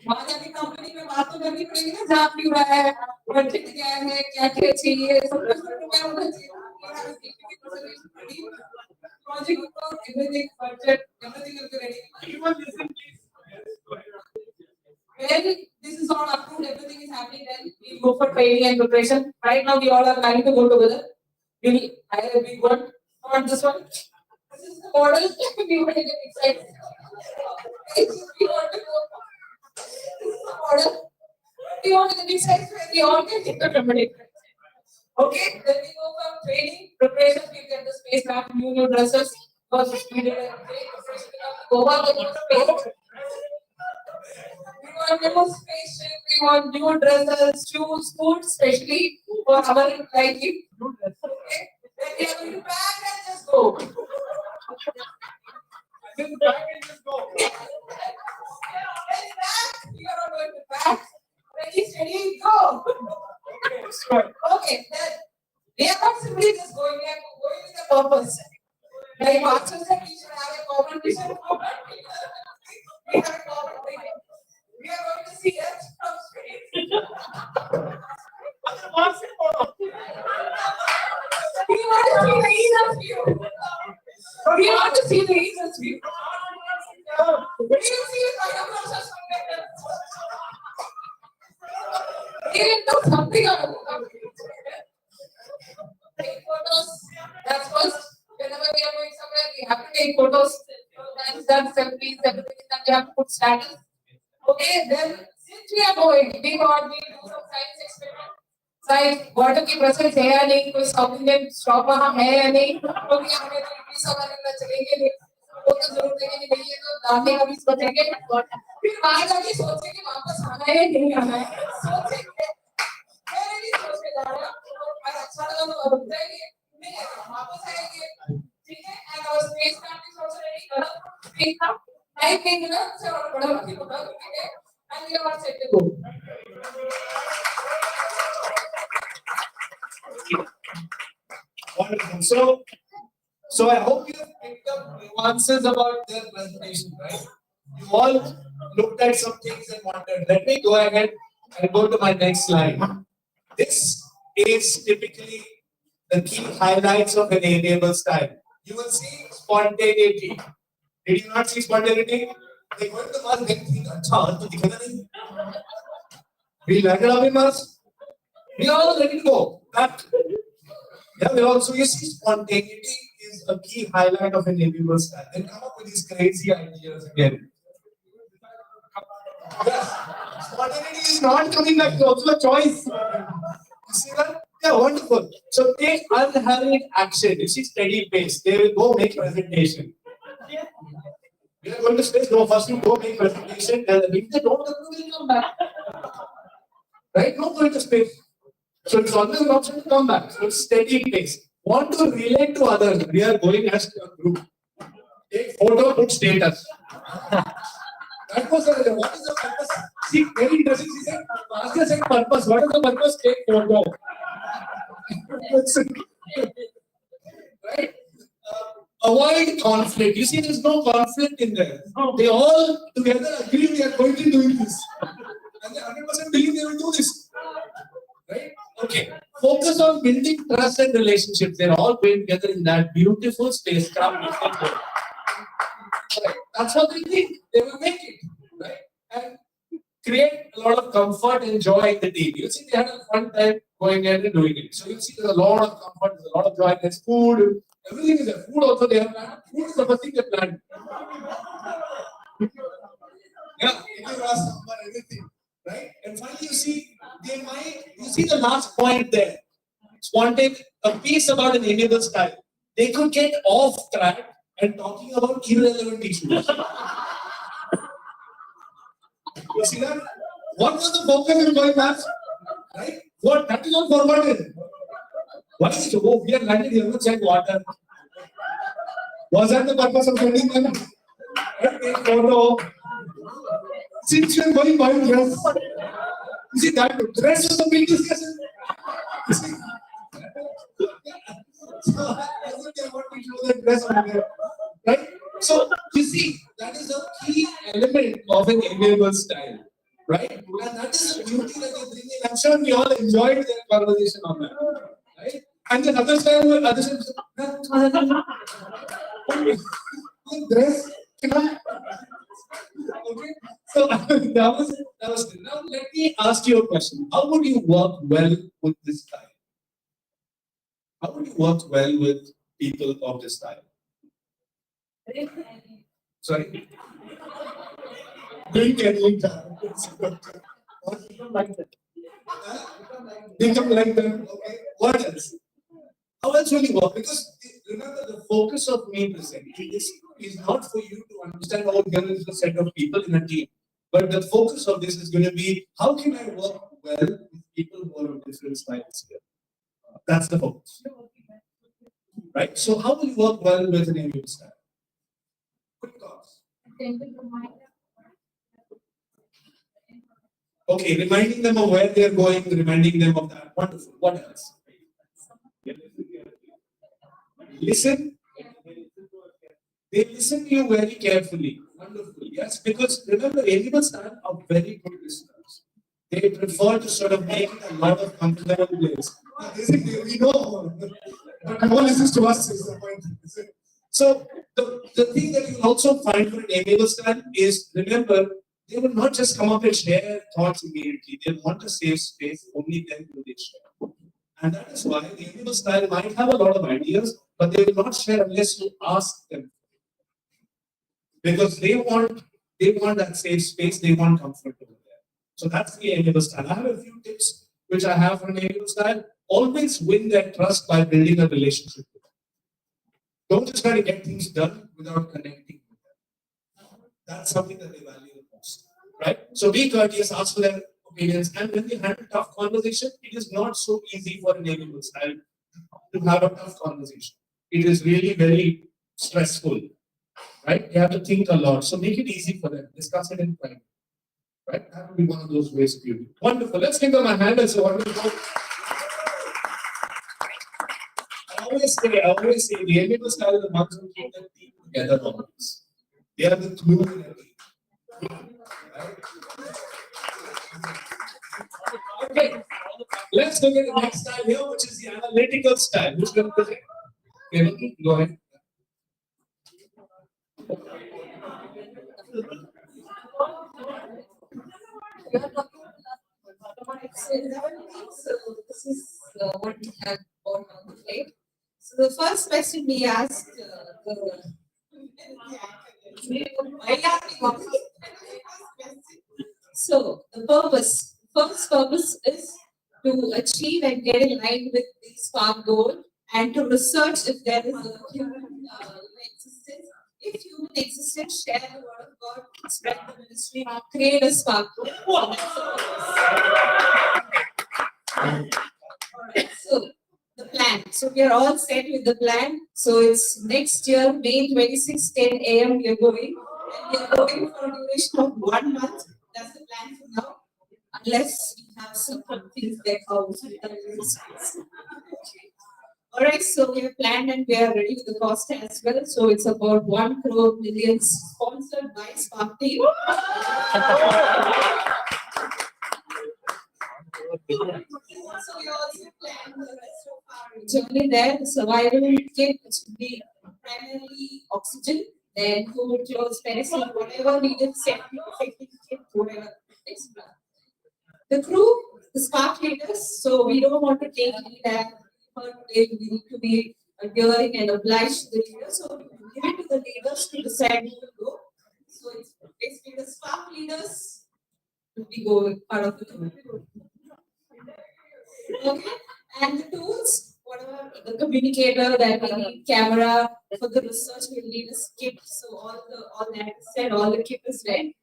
वहाँ जाके company में बात तो करनी पड़ेगी ना जहाँ भी हुआ है बजट क्या है क्या क्या चाहिए सब कुछ प्रिपेयर होना चाहिए we have a PPT presentation ready project report everything budget everything will be ready Everyone listen, please. Yes, go ahead. When this is all approved, everything is happening, then we go for training and preparation. Right now, we all are planning to go together. We hire a big one, not this one. This is the model. We want to get excited. We want to go. This is the model. We want to get excited when we all get into okay, then we go for training, preparation, we get the space back, new dresses, because we did a great preparation to Goa, we want space. We want new spaceship, we want new dresses, shoes, food, especially for our liking. Okay, then we are going to pack and just go. Just back and just go. Then pack, we are not going to pack. Ready, steady, go. Okay, sure. Okay, then we are not simply just going, we are going with a purpose. Like Master said, we should have a common vision. We have a common vision. We are going to see Earth from space. We want to see the Earth's view. We want to see the Earth's view. We will see a kind of process from there. We will do something out of it. Take photos. That's first. Whenever we are going somewhere, we have to take photos. That's selfies, everything that we have to put status. Okay, then since we are going, we thought we do some science experiment. Science, water की presence है या नहीं, कोई South Indian stop वहाँ है या नहीं, क्योंकि हमें तो इतनी सवारी ना चलेंगे नहीं, वो तो जरूर देंगे नहीं है तो दाने का भी सोचेंगे, फिर वहाँ जाके सोचेंगे वापस आना है नहीं आना है, सोचेंगे, मेरे लिए सोच के जा रहा हूँ, और अच्छा लगा तो अब जाएंगे, नहीं वापस आएंगे, ठीक है, and our space camp is also ready, करो, ठीक है, टाइम नहीं मिला, से और बड़ा होके बता दूँगी, and we are set to go. Wonderful. So I hope you picked up nuances about their presentation, right? You all looked at some things and wondered. Let me go ahead and go to my next slide. This is typically the key highlights of an amiable style. You will see spontaneity. Did you not see spontaneity? They go to the mask and think, "Acha, to dikhna nahi." We landed up in mask. We all let it go. Yeah, we also you see spontaneity is a key highlight of an amiable style. They come up with these crazy ideas again. Yes, spontaneity is not coming back, it's also a choice. You see that? Yeah, wonderful. So take unhurried action. You see steady pace. They will go make presentation. We are going to space. No, first you go make presentation. And if they don't approve, they come back. Right? No going to space. So it's always an option to come back. So it's steady pace. Want to relate to others. We are going as a group. Take photo, put status. That was what is the purpose? See, very interesting. She said, Master said purpose. What is the purpose? Take photo. Right? Avoid conflict. You see, there's no conflict in there. They all together agree we are going to do this. And they 100% believe they will do this. Right? Okay. Focus on building trust and relationships. They're all going together in that beautiful spacecraft. Right? That's what they think. They will make it. Right? And create a lot of comfort and joy in the team. You see, they had a fun time going ahead and doing it. So you see, there's a lot of comfort, there's a lot of joy, there's food. Everything is there. Food also they have planned. Food is the first thing they planned. Yeah, everything. Right? And finally, you see, you see the last point there. Spontaneous, a piece about an amiable style. They could get off track and talking about irrelevant issues. You see that? What was the focus in going back? Right? What? That is all forgotten. What is it? Oh, we are landed here to check water. Was that the purpose of sending them? Take photo. Since you are going by dress, you see that dress was a big discussion. You see, so I don't want to show that dress over there, right? So you see, that is a key element of an amiable style, right? And that is the beauty that they bring in. I'm sure we all enjoyed their conversation on that, right? And then other style, dress. Can I? Okay. So that was good. Now let me ask you a question. How would you work well with this style? How would you work well with people of this style? Sorry? Drink and eat. Become like them. Okay. What else? How else will you work? Because remember, the focus of me presenting is not for you to understand how there is a set of people in a team. But the focus of this is going to be how can I work well with people who are of different styles here? That's the focus. Right? So how will you work well with an Indian style? Quick thoughts. Okay, reminding them of where they're going, reminding them of that. Wonderful. What else? Listen. They listen to you very carefully. Wonderful. Yes, because remember, animals are very good listeners. They prefer to sort of make a lot of comfortable place. We know, but no one listens to us is the point. So the thing that you also find for an animal stand is remember, they will not just come up and share thoughts immediately. They want a safe space, only then will they share. And that is why the animal style might have a lot of ideas, but they will not share unless you ask them. Because they want that safe space, they want comfort over there. So that's the animal style. I have a few tips which I have for an animal style. Always win their trust by building a relationship with them. Don't just try to get things done without connecting with them. That's something that they value the most. Right? So be courteous, ask for their opinions, and when they have a tough conversation, it is not so easy for an animal style to have a tough conversation. It is really very stressful. Right? They have to think a lot. So make it easy for them. Discuss it in private. Right? That would be one of those ways to do it. Wonderful. Let's give them a hand and say, wonderful. I always say, the animal style are the ones who keep the team together always. They are the glue in the team. Right? Okay. Let's look at the next style here, which is the analytical style. Who's going to present? Okay, go ahead. So this is what we have on the plate. So the first question we asked so the first purpose is to achieve and get in line with the SPARK goal and to research if there is a human existence. If human existence, share the word of God, spread the ministry, create a SPARK goal. Alright, so the plan. So we are all set with the plan. So it's next year, May 26, 10 a.m. we are going. And we are going for a duration of 1 month. That's the plan for now. Unless we have some things that house. Alright, so we have planned and we are ready with the cost as well. So it's about 1 crore millions sponsored by Spark Team. So we also plan the rest of our journey there. The survival kit, which will be primarily oxygen, then food, clothes, medicine, whatever needed, safety kit, whatever extra. The crew, the Spark leaders, so we don't want to take lead and we need to be adhering and obliged to the leaders. So we give it to the leaders to decide who will go. So it's basically the Spark leaders will be going part of the crew. Okay, and the tools, whatever the communicator that we need, camera for the research, we need a kit. So all that is said, all the kit is ready.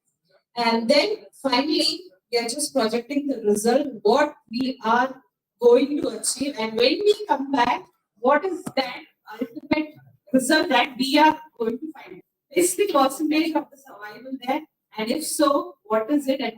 And then finally, we are just projecting the result, what we are going to achieve, and when we come back, what is that ultimate result that we are going to find? Is the percentage of the survival there? And if so, what is it and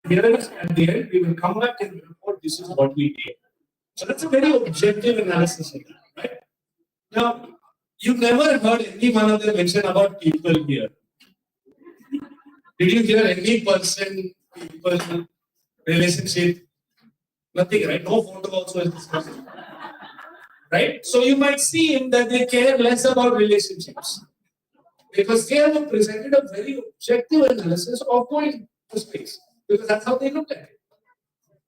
Here is at the end, we will come back and report this is what we did. So that's a very objective analysis of that, right? Now, you never heard any one of them mention about people here. Did you hear any person, people, relationship? Nothing, right? No photo also is discussed. Right? So you might see in that they care less about relationships. Because they have presented a very objective analysis of going to space. Because that's how they looked at it.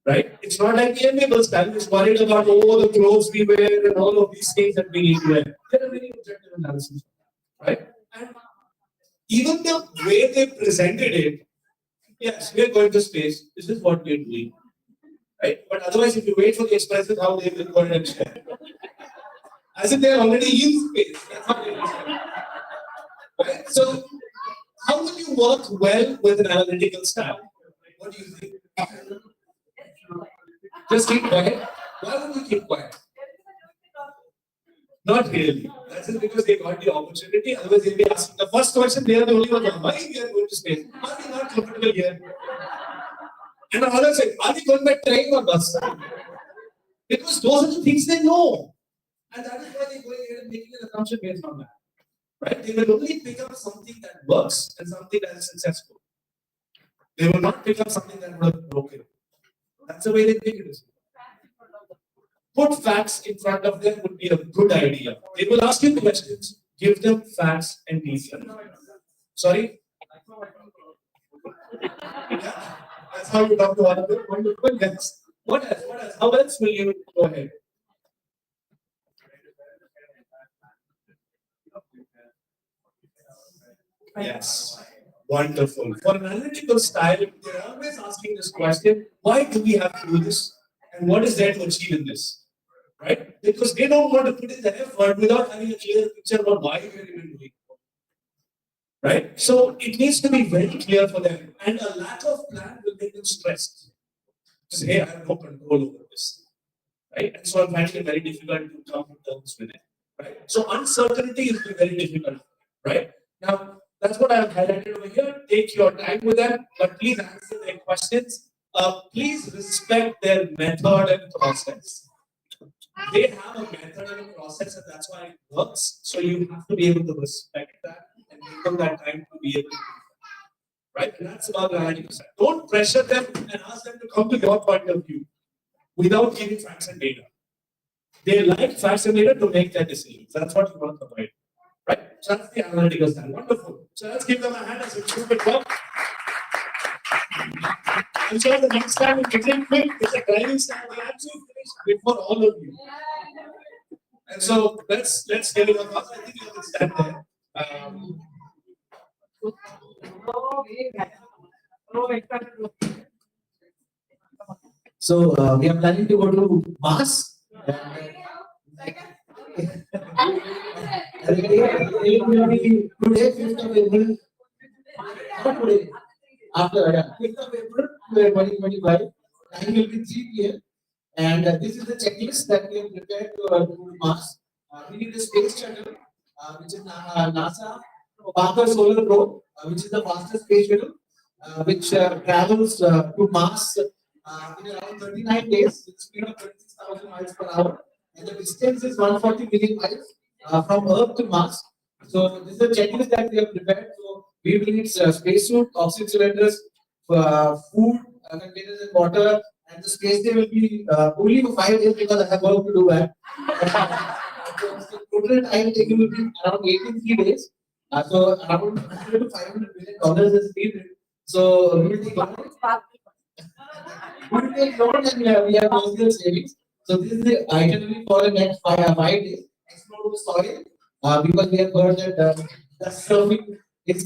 Right? It's not like the amiable style is worried about all the clothes we wear and all of these things that we need to wear. They're a very objective analysis. Right? And even the way they presented it, yes, we're going to space. This is what we're doing. Right? But otherwise, if you wait for the expresses, how they will go and share. As if they're already in space. That's how they understand. Right? So, how will you work well with an analytical style? What do you think? Just keep quiet. Why would we keep quiet? Not really. That's just because they got the opportunity. Otherwise, they'll be asking the first question. They are the only ones. Why we are going to space? Are we not comfortable here? And the other side, are we going by train or bus? Because those are the things they know. And that is why they're going ahead and making an assumption based on that. Right? They will only pick up something that works and something that is successful. They will not pick up something that would have broken. That's the way they think it is. Put facts in front of them would be a good idea. They will ask you questions. Give them facts and details. Sorry? Yeah, that's how you talk to other people. Wonderful. Yes. What else? What else? How else will you go ahead? Yes. Wonderful. For an analytical style, they're always asking this question, why do we have to do this? And what is there to achieve in this? Right? Because they don't want to put in the effort without having a clear picture about why we're even doing it. Right? So it needs to be very clear for them. And a lack of plan will make them stressed. Just, hey, I have no control over this. Right? And so I'm finding it very difficult to come to terms with it. Right? So uncertainty is very difficult. Right? Now, that's what I have highlighted over here. Take your time with them, but please answer their questions. Please respect their method and process. They have a method and a process, and that's why it works. So you have to be able to respect that and give them that time to be able to do that. Right? And that's about the analytical side. Don't pressure them and ask them to come to your point of view without giving facts and data. They like facts and data to make their decisions. That's what you want to avoid. Right? So that's the analytical style. Wonderful. So let's give them a hand as a stupid job. I'm sure the next time we begin quick, it's a driving style. We have to finish before all of you. And so let's get it on. I think you can stand there. So we are planning to go to Mars. Today, 5th of April. Not today. After 5th of April 2025, time will be 3 p.m. And this is the checklist that we have prepared to go to Mars. We need a space shuttle, which is NASA Parker Solar Probe, which is the fastest space shuttle, which travels to Mars in around 39 days with a speed of 26,000 miles per hour. And the distance is 140 million miles from Earth to Mars. So this is a checklist that we have prepared. So we will need spacesuit, oxygen cylinders, food, containers and water. And the space day will be only for 5 days because I have work to do that. The total time taken will be around 83 days. So around $100 to $500 million is needed. So we will take loan. We will take loan and we have personal savings. So this is the itinerary for the next 5 days. Explore the soil because we have heard that surfing is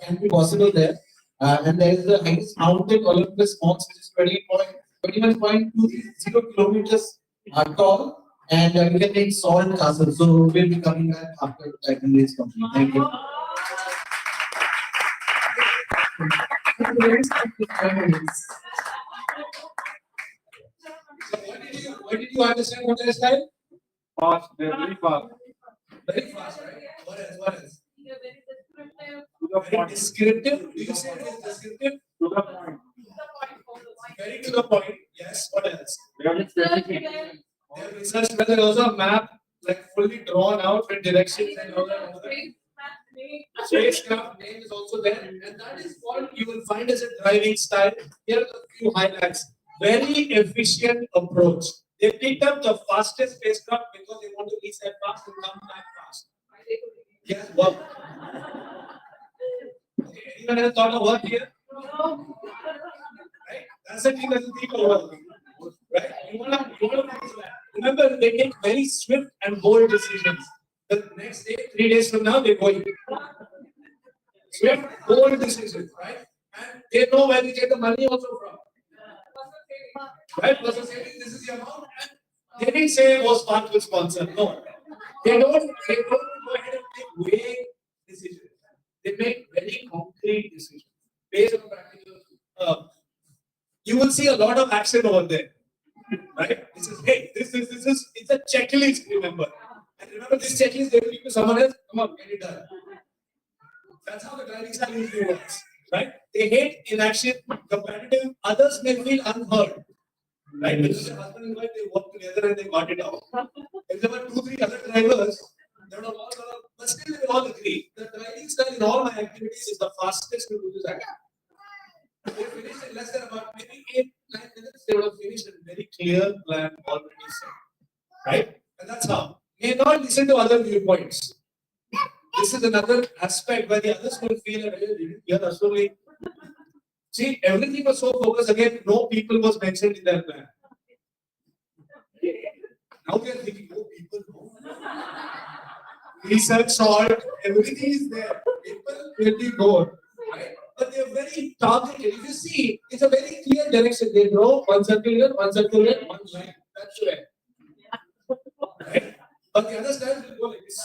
can be possible there. And there is the highest mountain, Olympus Mons, which is 21.20 kilometers tall. And you can take salt castle. So we'll be coming back after the itinerary is complete. Thank you. What did you understand what I said? Fast, they're very fast. Very fast, right? What else? What else? You're very descriptive. To the Very point. descriptive. Do you say it is descriptive? To the point. The point. Straight to the point. Yes, what else? Research well. They have researched well. There's also a map, like fully drawn out with directions and all that. Spacecraft name is also there, and that is what you will find as a driving style. Here are a few highlights. Very efficient approach. They picked up the fastest spacecraft because they want to reach that fast and come back fast. Yes, work. Okay, anyone has thought of work here? Right? That's the thing that you think of work. Right? You want to practice that. Remember, they take very swift and bold decisions. The next day, 3 days from now, they're going. Swift, bold decisions, right? And they know where they get the money also from. Right? Plus the saving, this is the amount. And they didn't say was part will sponsor. No. They don't go ahead and make vague decisions. They make very concrete decisions based on practical. You will see a lot of action over there. Right? This is, hey, this is, it's a checklist, remember. And remember, this checklist, they will give to someone else, come on, get it done. That's how the driving style usually works. Right? They hate inaction, competitive, others may feel unheard. Right? Because the husband and wife, they work together and they got it out. If there were 2-3 other drivers, they would have all gone up, but still they will all agree. The driving style in all my activities is the fastest to do this act. They finished in less than about maybe 8-9 minutes. They would have finished a very clear plan already set. Right? And that's how. May not listen to other viewpoints. This is another aspect where the others will feel that you're slowly. See, everything was so focused again, no people was mentioned in their plan. Now they are thinking, no people, no. Research, salt, everything is there. People will be bored. Right? But they are very targeted. If you see, it's a very clear direction. They draw one circle here, one line. That's where. Right? But the other side will go like this.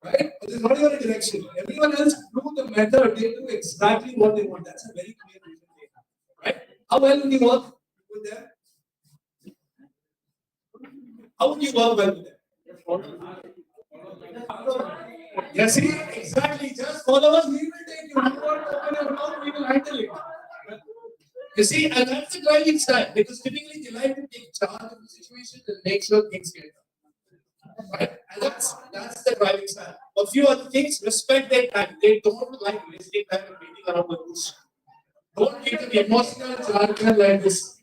Right? But it's not even a direction. Everyone else do the method, they do exactly what they want. That's a very clear vision they have. Right? How well would you work with them? How would you work well with them? Yes, see, exactly. Just follow us, we will take you. You want to open your mouth, we will handle it. You see, and that's the driving style, because typically they like to take charge of the situation and make sure things get done. Right? And that's the driving style. A few other things, respect their time. They don't like wasting time and waiting around the bush. Don't give them emotional jargon like this.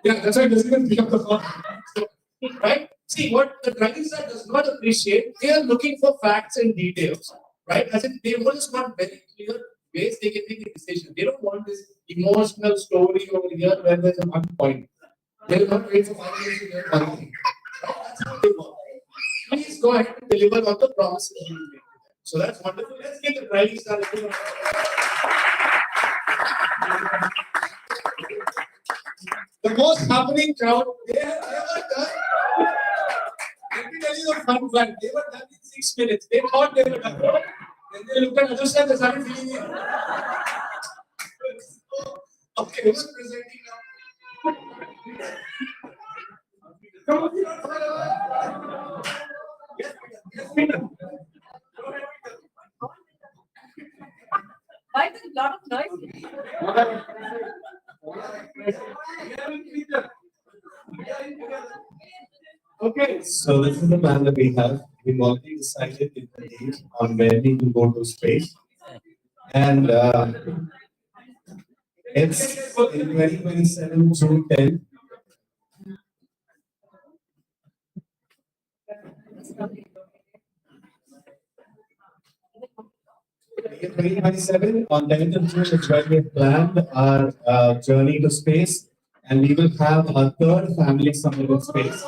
Yeah, that's why it doesn't even pick up the phone. Right? See, what the driving style does not appreciate, they are looking for facts and details. Right? As in, they just want very clear ways they can make a decision. They don't want this emotional story over here where there's a one point. They will not wait for 5 minutes to get one thing. Right? That's how they work. Please go ahead and deliver on the promises you make. So that's wonderful. Let's get the driving style. The most happening crowd, they were done. Let me tell you the fun fact. They were done in 6 minutes. They thought they were done. Then they looked at other side, they started feeling it. Okay, who's presenting now? Why is there a lot of noise? Okay, so this is the plan that we have. We've already decided in the date on where we will go to space. And it's in 2027, June 10. In 2027, on 10th of June is when we have planned our journey to space, and we will have our third family summit in space.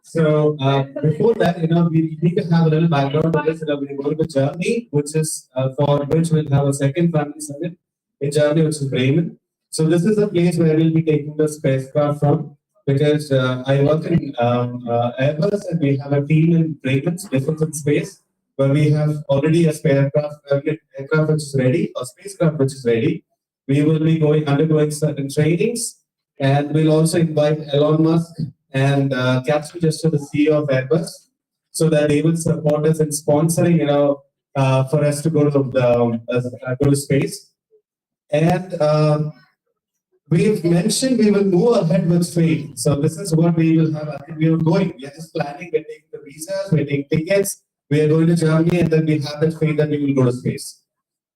So before that, we need to have a little background to this. We're going to Germany, which is for which we'll have a second family summit in Germany, which is Bremen. So this is the place where we'll be taking the spacecraft from, because I work in Airbus, and we have a team in Bremen, Defense and Space, where we have already a spacecraft, aircraft which is ready, or spacecraft which is ready. We will be undergoing certain trainings, and we'll also invite Elon Musk and Captain Chester, the CEO of Airbus, so that they will support us in sponsoring, for us to go to space. And we've mentioned we will move ahead with faith. So this is what we will have. I think we are going. We are just planning. We're taking the visas. We're taking tickets. We are going to Germany, and then we have that faith that we will go to space.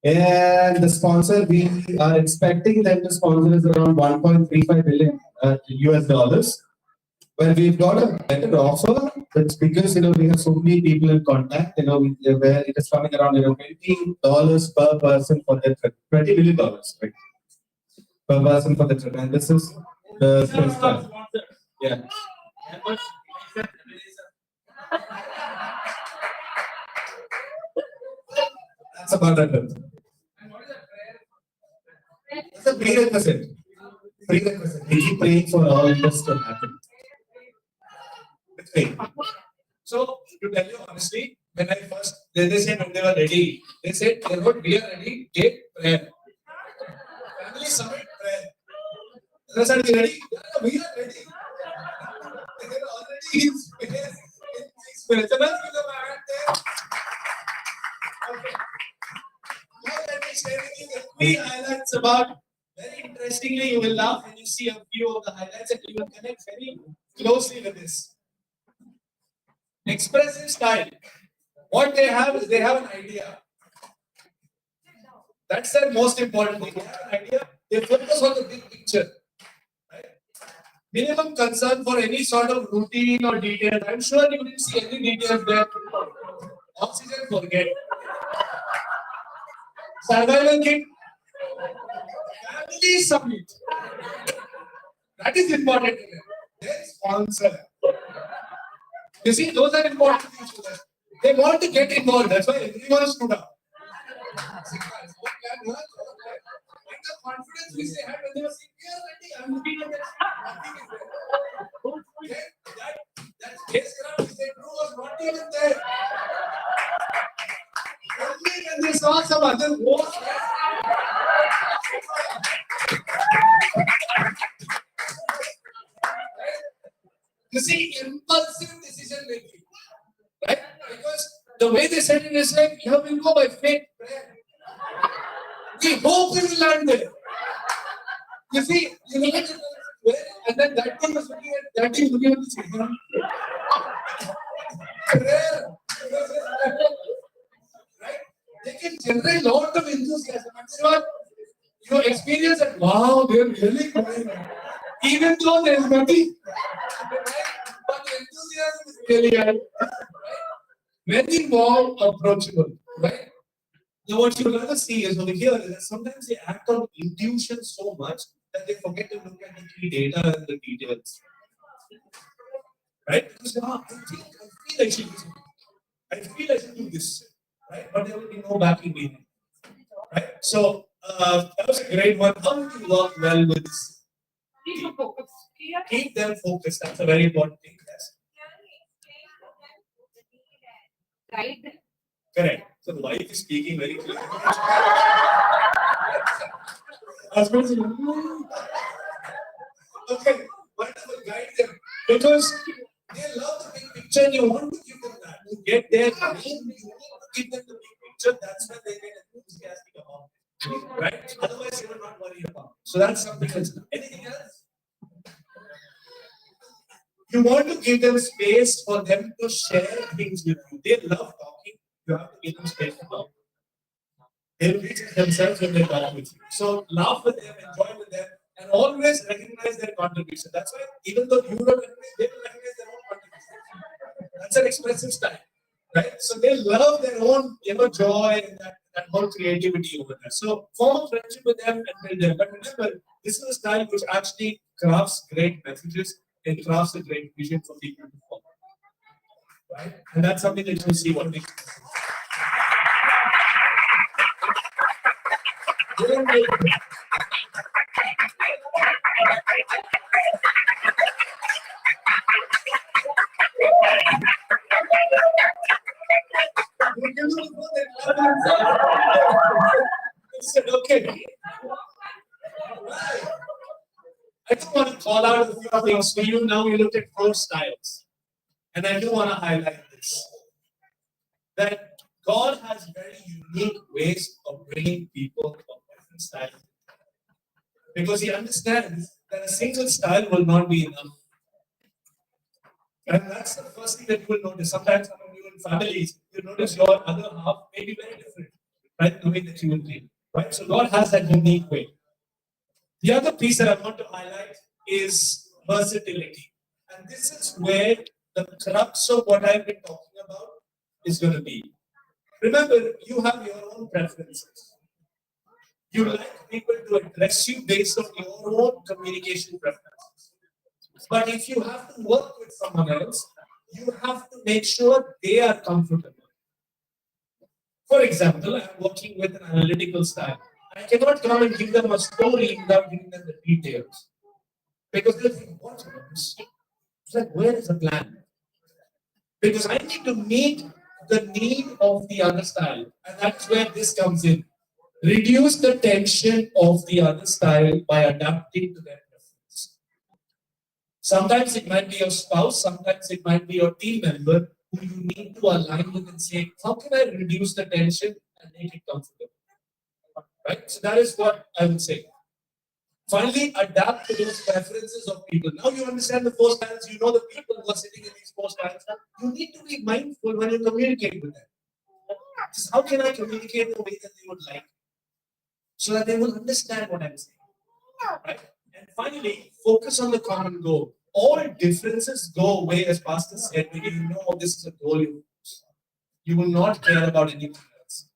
And the sponsor, we are expecting them to sponsor us around 1.35 billion US dollars. But we've got a better offer. That's because we have so many people in contact. Where it is coming around $20 per person for the trip. $20 million, right? Per person for the trip. And this is the space time. Yeah. That's about it. It's a prerequisite. Prerequisite. We keep praying for all this to happen. So, to tell you honestly, when I first, they said when they were ready, they said, we are ready, take prayer. Family summit prayer. They said, we ready? Yeah, we are ready. They were already in spirit. So, let's give them a hand there. Okay. Now let me share with you the three highlights about. Very interestingly, you will laugh when you see a few of the highlights and you will connect very closely with this. Expressive style. What they have is they have an idea. That's their most important thing. They have an idea. They focus on the big picture. Right? Minimum concern for any sort of routine or detail. I'm sure you didn't see any details there. Oxygen, forget. Survival kit. Family summit. That is important to them. Their sponsor. You see, those are important things to them. They want to get involved. That's why everyone stood up. And the confidence which they had when they were saying, we are ready. I'm looking at that. That spacecraft which they drew was not even there. Only when they saw some other boats. You see, impulsive decision making, right? Because the way they said it is like, here we go by faith prayer. We hope we will land there. You see, you look at it, and then that team is looking at the signal. Prayer. Right? They can generate a lot of enthusiasm. And so you experience that, wow, they're really going. Even though there's nothing. But the enthusiasm is really high. Very warm, approachable. Right? Now, what you rather see is over here is that sometimes they act on intuition so much that they forget to look at the key data and the details. Right? Because I feel I should do something. I feel I should do this. Right? But there will be no backing behind. Right? So, that was a great one. How do you work well with this? Keep them focused. That's a very important thing. Yes. Right. Correct. So the wife is speaking very clearly. Okay, wonderful. Guide them because they love the big picture. And you want to give them that. To get there, you want to give them the big picture. That's when they get enthusiastic about it. Right? Otherwise, you will not worry about it. So that's something else. Anything else? You want to give them space for them to share things with you. They love talking. You have to give them space to talk. They will reach themselves when they talk with you. So laugh with them, enjoy with them, and always recognize their contribution. That's why even though you don't recognize, they will recognize their own contribution. That's an expressive style, right? So they love their own, joy and that whole creativity over there. So form a friendship with them and build them. But remember, this is a style which actually crafts great messages. It crafts a great vision for people to follow. Right? And that's something that you see what we okay. Right. I just want to call out a few things for you. Now we looked at 4 styles. And I do want to highlight this. That God has very unique ways of bringing people of different styles. Because he understands that a single style will not be enough. And that's the first thing that you will notice. Sometimes some of you in families, you notice your other half may be very different, right? The way that you will be, right? So God has that unique way. The other piece that I want to highlight is versatility. And this is where the crux of what I've been talking about is going to be. Remember, you have your own preferences. You like people to address you based on your own communication preferences. But if you have to work with someone else, you have to make sure they are comfortable. For example, I'm working with an analytical style. I cannot come and give them a story without giving them the details. Because they'll think, what is this? It's like, where is the plan? Because I need to meet the need of the other style. And that's where this comes in. Reduce the tension of the other style by adapting to their preference. Sometimes it might be your spouse, sometimes it might be your team member who you need to align with and say, how can I reduce the tension and make it comfortable? Right? So that is what I would say. Finally, adapt to those preferences of people. Now you understand the four styles, you know the people who are sitting in these four styles. You need to be mindful when you communicate with them. Just how can I communicate the way that they would like? So that they will understand what I'm saying. Right? And finally, focus on the common goal. All differences go away, as Pastor said, when you know this is a goal. You will not care about anything else.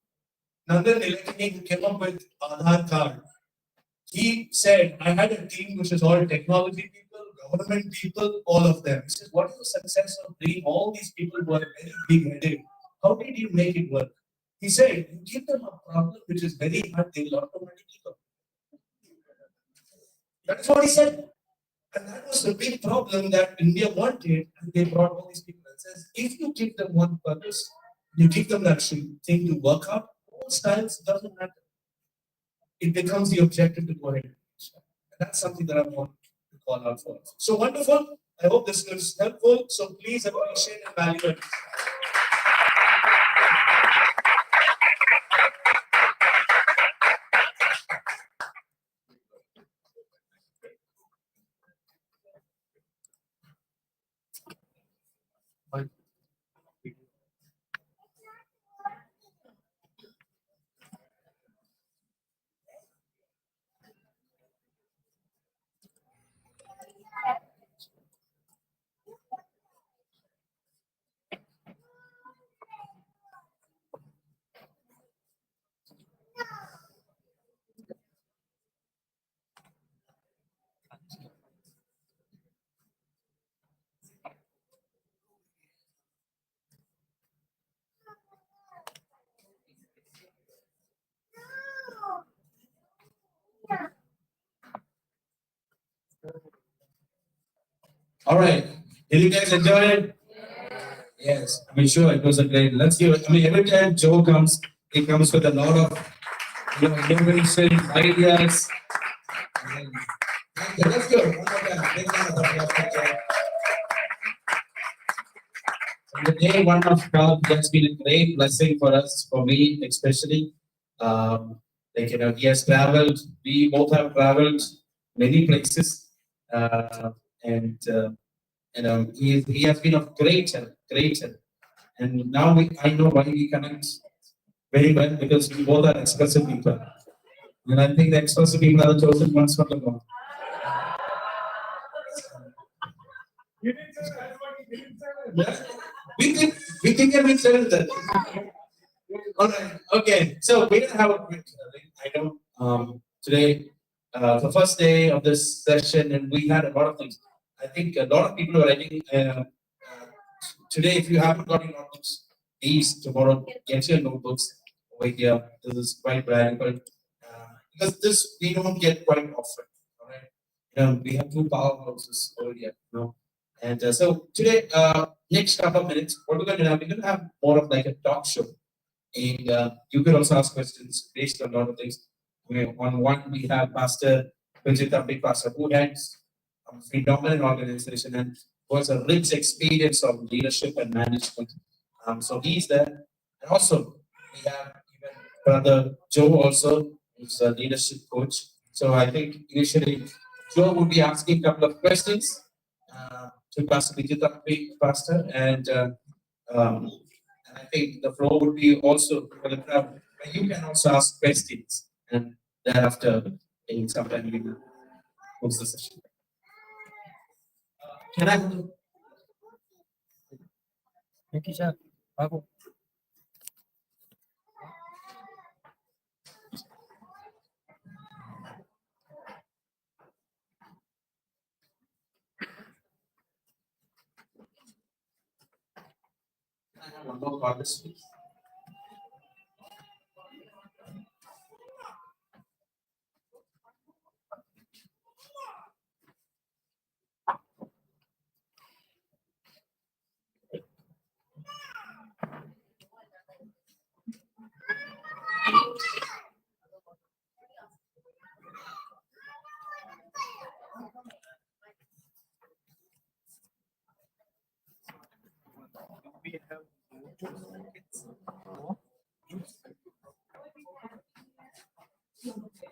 Nandan Nilekani, who came up with Aadhaar card, he said, I had a team which is all technology people, government people, all of them. He says, what is the success of bringing all these people who are very big-headed? How did you make it work? He said, you give them a problem which is very hard, they will automatically come. That's what he said. And that was the big problem that India wanted, and they brought all these people and says, if you give them one purpose, you give them that thing to work out, all styles doesn't matter. It becomes the objective to go ahead. And that's something that I want to call out for. So wonderful. I hope this was helpful. So please appreciate and value it. All right. Did you guys enjoy it? Yes. I'm sure it was a great. Let's give it. I mean, every time Joe comes, he comes with a lot of innovation, ideas. Okay, let's go. One more time. Big round of applause for Joe. From the day one of God has been a great blessing for us, for me especially. He has traveled. We both have traveled many places, and he has been of great help, great help. And now I know why we connect very well, because we both are expressive people, and I think the expressive people are the chosen ones from the Lord. Yeah. We think we said that. All right. Okay. So we're gonna have a quick. I know today, the first day of this session, and we had a lot of things. I think a lot of people are writing. Today, if you haven't got your notebooks, please tomorrow get your notebooks over here. This is quite valuable because this we don't get quite often. All right. We have two powerhouses over here. And so today, next couple of minutes, what we're going to have more of like a talk show. And you can also ask questions based on a lot of things. On one, we have Pastor Vijay Big Pastor, who heads a phenomenal organization and who has a rich experience of leadership and management. So he's there. And also, we have even Brother Joe also, who's a leadership coach. So I think initially Joe would be asking a couple of questions to Pastor Vijita, Pastor, and I think the floor would be also for the crowd. But you can also ask questions, and thereafter, in some time we will close the session. Can I? Thank you, sir. Bago. One more card, please.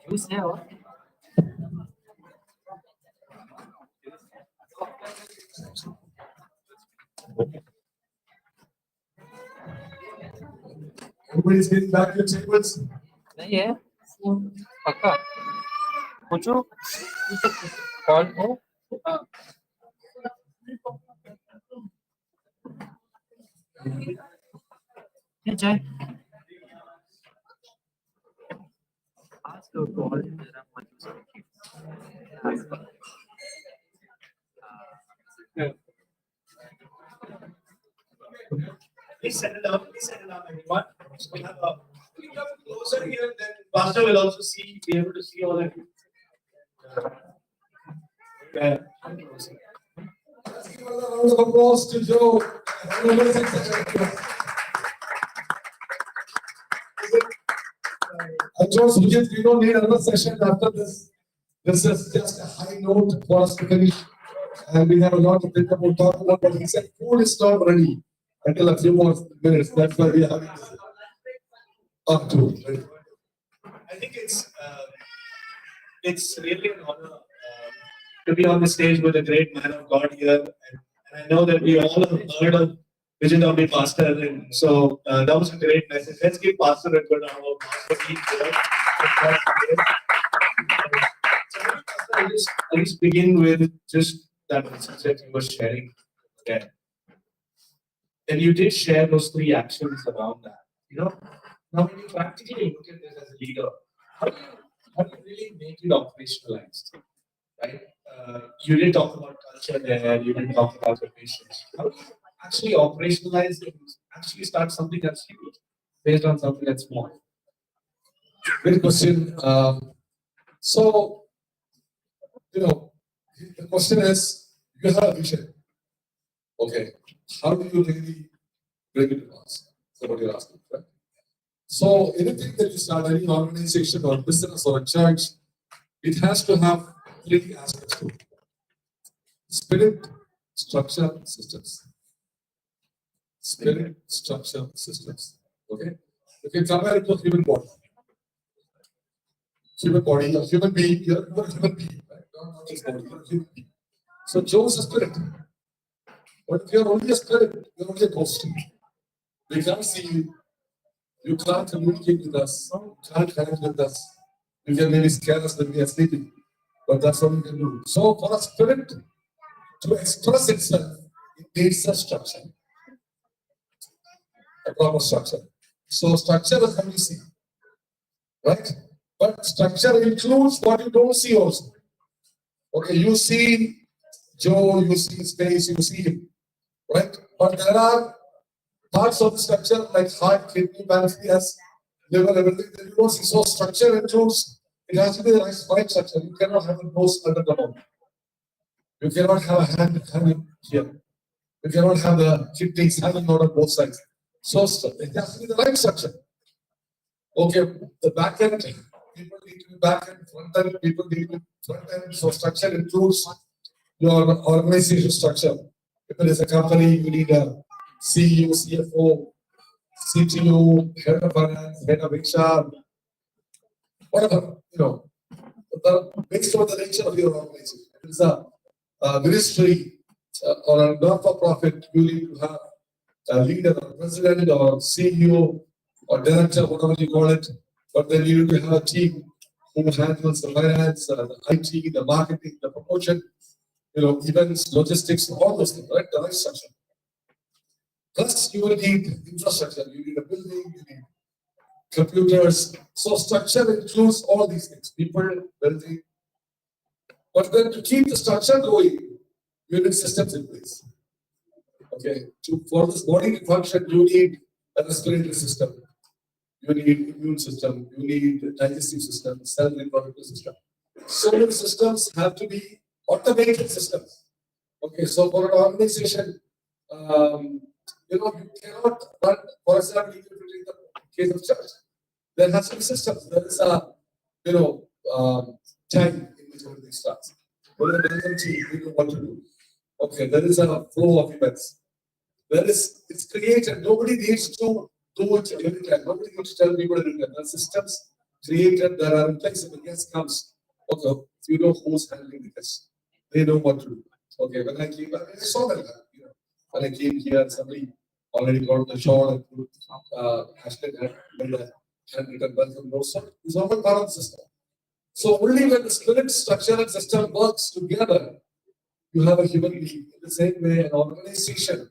Juice है और Everybody's getting back to your tables. नहीं है पक्का पूछो call हो ये चाय आज तो कॉल जरा मत Please settle down, everyone. So we have a come closer here, then Pastor will also be able to see all of you. Let's give a round of applause to Joe. Joe, Sujit, we don't need another session after this. This is just a high note for us to finish. And we have a lot to think about, talk about, but he said food is not ready until a few more minutes. That's why we are having this up to. I think it's really an honor to be on the stage with a great man of God here. And I know that we all have heard of Vijay Pastor. And so that was a great message. Let's give Pastor a good round of applause. I'll just begin with just that message that you were sharing again. And you did share those 3 actions around that. You know, now when you practically look at this as a leader, how do you really make it operationalized? Right? You did talk about culture there, you did talk about the patients. How do you actually operationalize it, actually start something that's huge based on something that's small? Great question. So, you know, the question is, you have a vision. Okay. How do you really bring it to pass? That's what you're asking, right? So, anything that you start, any organization or business or a church, it has to have 3 aspects to it: spirit, structure, systems. Spirit, structure, systems. Okay? You can compare it to human body. Human body, a human being, you're a human being, right? Not just body, you're a human being. So Joe is a spirit. But if you're only a spirit, you're only a ghost. We can't see you. You can't communicate with us. You can't connect with us. You can maybe scare us when we are sleeping. But that's what we can do. So for a spirit to express itself, it needs a structure. A proper structure. So structure is how we see. Right? But structure includes what you don't see also. Okay, you see Joe, you see his face, you see him. Right? But there are parts of the structure like heart, kidney, pancreas, liver, everything that you don't see. So structure includes, it has to be the right spine structure. You cannot have a nose under the mouth. You cannot have a hand hanging here. You cannot have the kidneys hanging out on both sides. So it has to be the right structure. Okay, the back end, people need to be back end, front end, people need to be front end. So structure includes your organization structure. If it is a company, you need a CEO, CFO, CTO, head of finance, head of HR, whatever, based on the nature of your organization. If it's a ministry or a not-for-profit, you need to have a leader, or president, or CEO, or director, whatever you call it. But then you need to have a team who handles the finance, the IT, the marketing, the promotion, events, logistics, all those things, right? The right structure. Plus, you will need infrastructure. You need a building, you need computers. So structure includes all these things, people, building. But then to keep the structure going, you need systems in place. Okay, for this body to function, you need a respiratory system. You need immune system. You need digestive system, cell reproductive system. So many systems have to be automated systems. Okay, so for an organization, you cannot run, for example, if you take the case of church, there has to be systems. There is a, time in which everything starts. When the management team, we know what to do. Okay, there is a flow of events. It's created. Nobody needs to do it every time. Nobody needs to tell people every time. There are systems created that are in place. If the guest comes, okay, you know who's handling the guest. They know what to do. Okay, when I came, I saw that. When I came here, somebody already got the shot and put hashtag handwritten welcome note. So it's all part of the system. So only when the spirit, structure, and system works together, you have a human being. In the same way, an organization.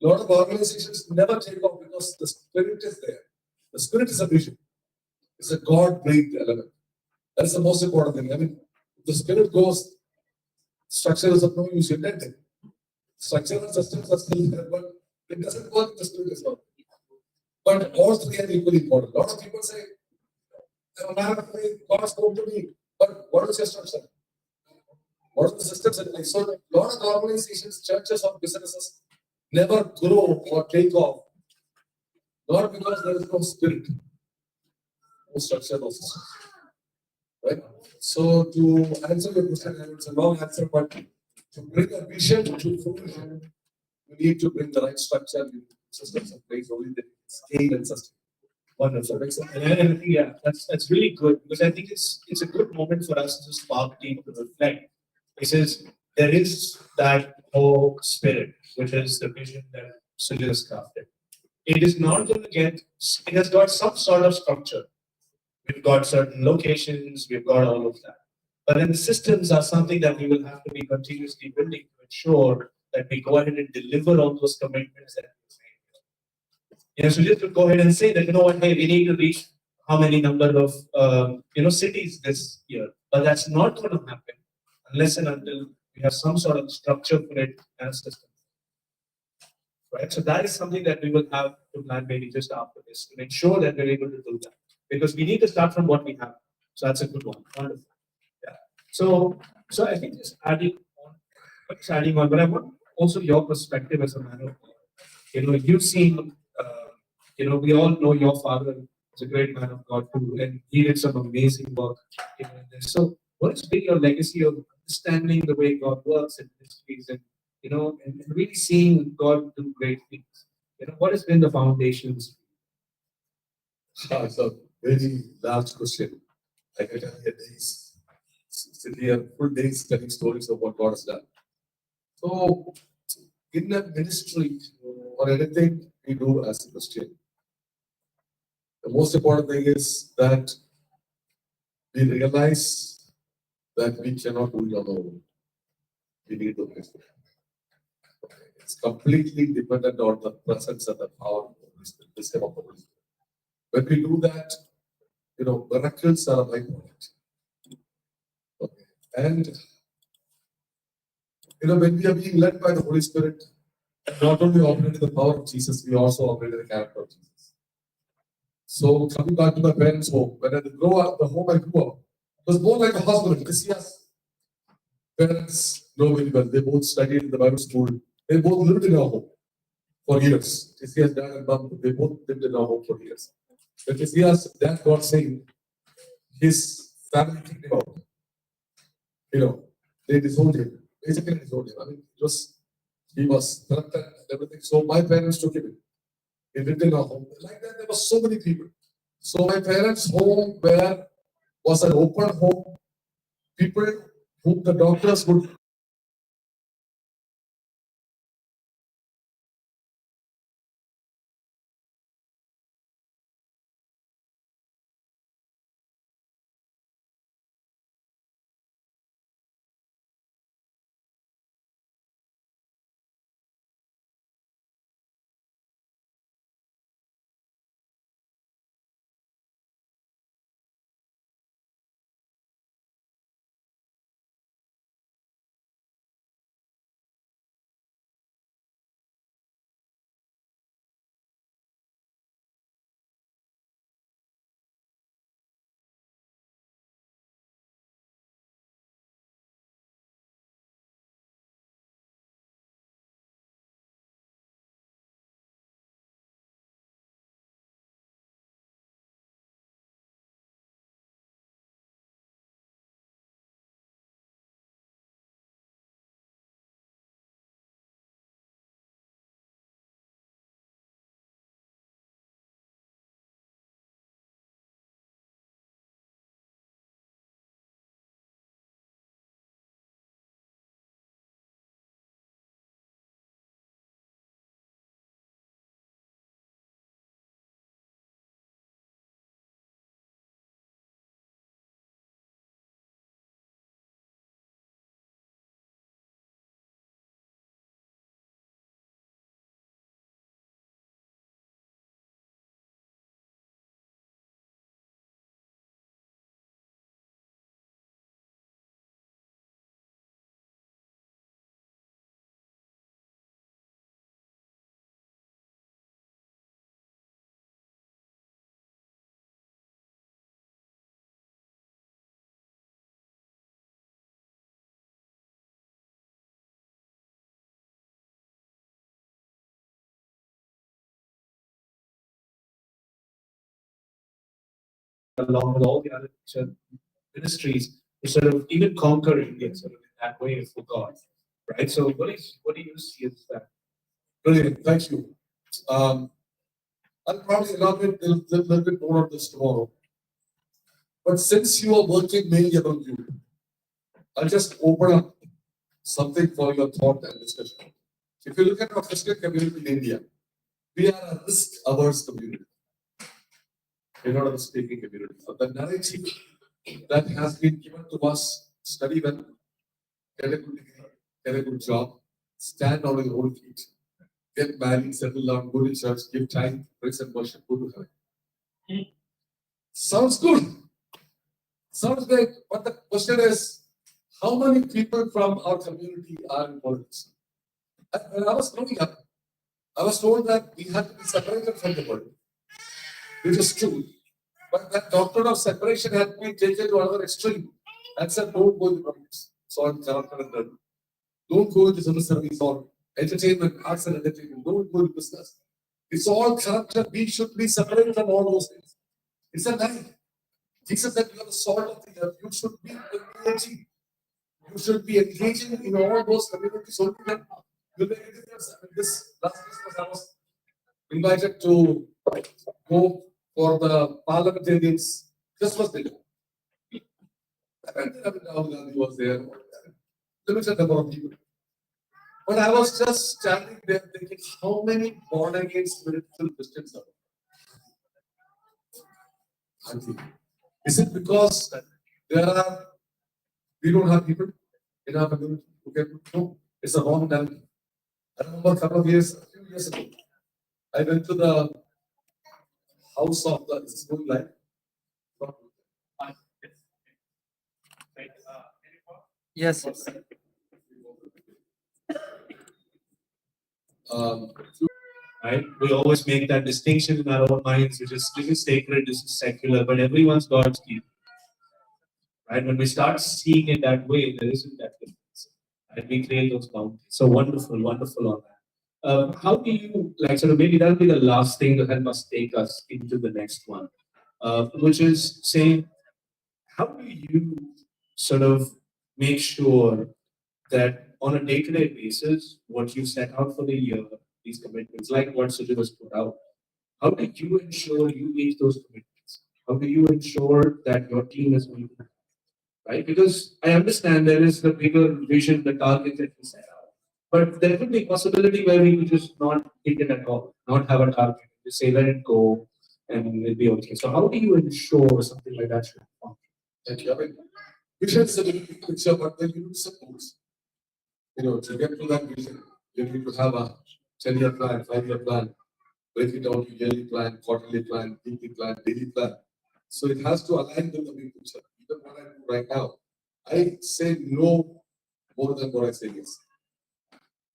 A lot of organizations never take off because the spirit is there. The spirit is a vision. It's a God-breathed element. That's the most important thing. I mean, if the spirit goes, structure is of no use. You're dead. Structure and systems are still there, but it doesn't work if the spirit is not. But all three are equally important. A lot of people say, I'm a man of faith, God spoke to me. But what is your structure? What are the systems in place? So a lot of organizations, churches, or businesses never grow or take off. Not because there is no spirit, no structure, no system. Right? So to answer your question, it's a long answer, but to bring a vision to fruition, you need to bring the right structure, systems in place, only the scale and sustain. Wonderful. And I think, yeah, that's really good because I think it's a good moment for us as a Spark team to reflect. Because there is that whole spirit, which is the vision that Sujit has crafted. It is not going to get, it has got some sort of structure. We've got certain locations, we've got all of that. But then the systems are something that we will have to be continuously building to ensure that we go ahead and deliver on those commitments that we made. Sujit could go ahead and say that, hey, we need to reach how many number of, cities this year. But that's not going to happen unless and until we have some sort of structure for it and a system. Right? So that is something that we will have to plan maybe just after this to make sure that we're able to do that. Because we need to start from what we have. So that's a good one. Wonderful. Yeah. So I think just adding on, but I want also your perspective as a man of God. You've seen, we all know your father is a great man of God too, and he did some amazing work in this. So what has been your legacy of understanding the way God works in ministries and and really seeing God do great things? What has been the foundations? It's a very large question. I can tell you days, sit here, full days telling stories of what God has done. So, in a ministry or anything we do as a Christian, the most important thing is that we realize that we cannot do it on our own. We need the Holy Spirit. It's completely dependent on the presence and the power of the Holy Spirit, the wisdom of the Holy Spirit. When we do that, miracles are a byproduct. Okay. And when we are being led by the Holy Spirit, not only operate in the power of Jesus, we also operate in the character of Jesus. So coming back to my parents' home, when I grew up, the home I grew up was more like a hospital. Christian's parents know very well. They both studied in the Bible school. They both lived in our home for years. Christian's dad and mom, they both lived in our home for years. When Christian's dad got saved, his family kicked him out. They disowned him. Basically disowned him. I mean, he was threatened and everything. So my parents took him in. He lived in a home. Like that, there were so many people. So my parents' home was an open home. People whom the doctors would along with all the other ministries to sort of even conquer India sort of in that way for God, right? So what do you see as that? brilliant. Thank you. I'll probably elaborate a little bit more on this tomorrow. But since you are working mainly among you, I'll just open up something for your thought and discussion. If you look at our Christian community in India, we are a risk-averse community. We're not a speaking community. So the narrative that has been given to us, study well, get a good degree, get a good job, stand on your own feet, get married, settle down, go to church, give time, praise and worship, go to heaven. Sounds good. Sounds great. But the question is, how many people from our community are in politics? When I was growing up, I was told that we had to be separated from the world, which is true. But that doctrine of separation had been taken to another extreme and said, don't go into politics. So don't go into civil service or entertainment, arts and entertainment. Don't go into business. It's all corrupted. We should be separated from all those things. It's a lie. Jesus said, you are the salt of the earth. You should be engaging. You should be engaging in all those communities. Only then you will make a difference. I mean, this last Christmas, I was invited to go for the parliamentarians Christmas dinner. Rahul Gandhi was there. Limited number of people. But I was just standing there thinking, how many born again spiritual Christians are there? Is it because we don't have people in our community who can? No, it's a wrong narrative. I remember a few years ago, I went to the house of the school life. Yes. Right? We always make that distinction in our own minds, which is this is sacred, this is secular, but everyone's God's gift. Right? When we start seeing it that way, there isn't that difference. And we create those boundaries. So wonderful, wonderful on that. How do you like sort of maybe that'll be the last thing that must take us into the next one, which is saying, how do you sort of make sure that on a day-to-day basis, what you set out for the year, these commitments, like what Sujit has put out, how do you ensure you meet those commitments? How do you ensure that your team is going to, right? Because I understand there is the bigger vision, the target that we set out. But there could be a possibility where we could just not hit it at all, not have a target, just say let it go and it'll be okay. So how do you ensure something like that should happen? Thank you. I mean, vision is a big picture, but then you need support. To get to that vision, you need to have a 10-year plan, 5-year plan, break it down to yearly plan, quarterly plan, weekly plan, daily plan. So it has to align with the big picture. Even what I do right now, I say no more than what I say yes.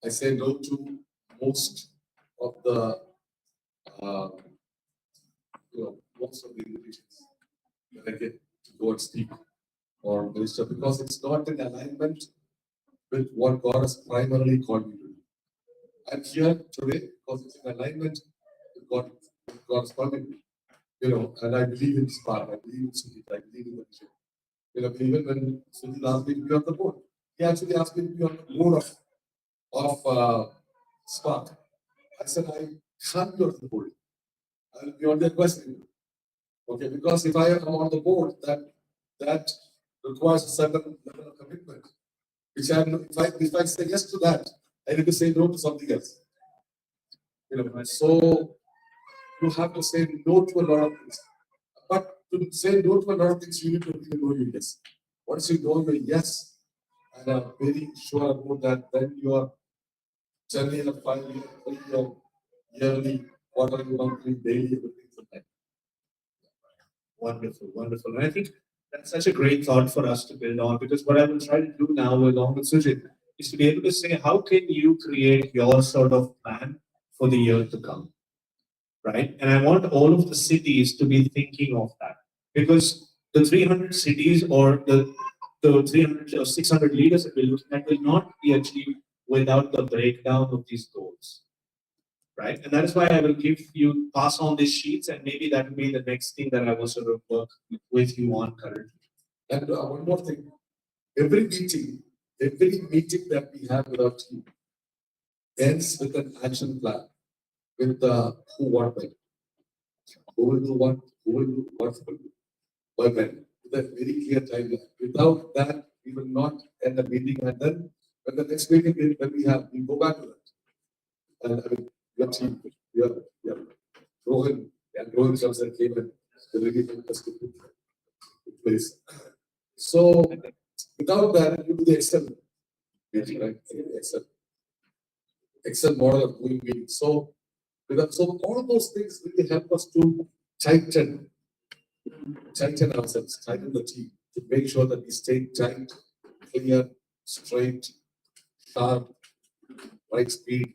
I say no to most of the, most of the invitations that I get to go and speak or minister because it's not in alignment with what God has primarily called me to do. I'm here today because it's in alignment with what God has called me to do. And I believe in Spark, I believe in Sujit, I believe in the vision. Even when Sujit asked me to be on the board, he actually asked me to be on the board of Spark. I said, I can't be on the board. I'll be on the question. Okay, because if I am on the board, that requires a certain level of commitment. Which if I say yes to that, I need to say no to something else. So you have to say no to a lot of things. But to say no to a lot of things, you need to really know your yes. Once you know your yes, and are very sure about that, then your journey in a 5-year, 3-year, yearly, quarterly, monthly, daily, everything's like that. Wonderful, wonderful. And I think that's such a great thought for us to build on because what I will try to do now along with Sujit is to be able to say, how can you create your sort of plan for the year to come? Right? And I want all of the cities to be thinking of that because the 300 cities or the 300 or 600 leaders that we're looking at will not be achieved without the breakdown of these goals. Right? And that is why I will pass on these sheets, and maybe that will be the next thing that I will sort of work with you on currently. And one more thing, every meeting that we have with our team ends with an action plan, with who, what, when. Who will do what, who will do what, by when, with a very clear timeline. Without that, we will not end the meeting, and then when the next meeting, we go back to that. And I mean, your team, your Rohan, and Rohan Shamsar came and really helped us to put in place. So without that, you do the Excel meeting, right? Excel model of doing meetings. So all of those things really help us to tighten ourselves, tighten the team, to make sure that we stay tight, clear, straight, sharp, right speed,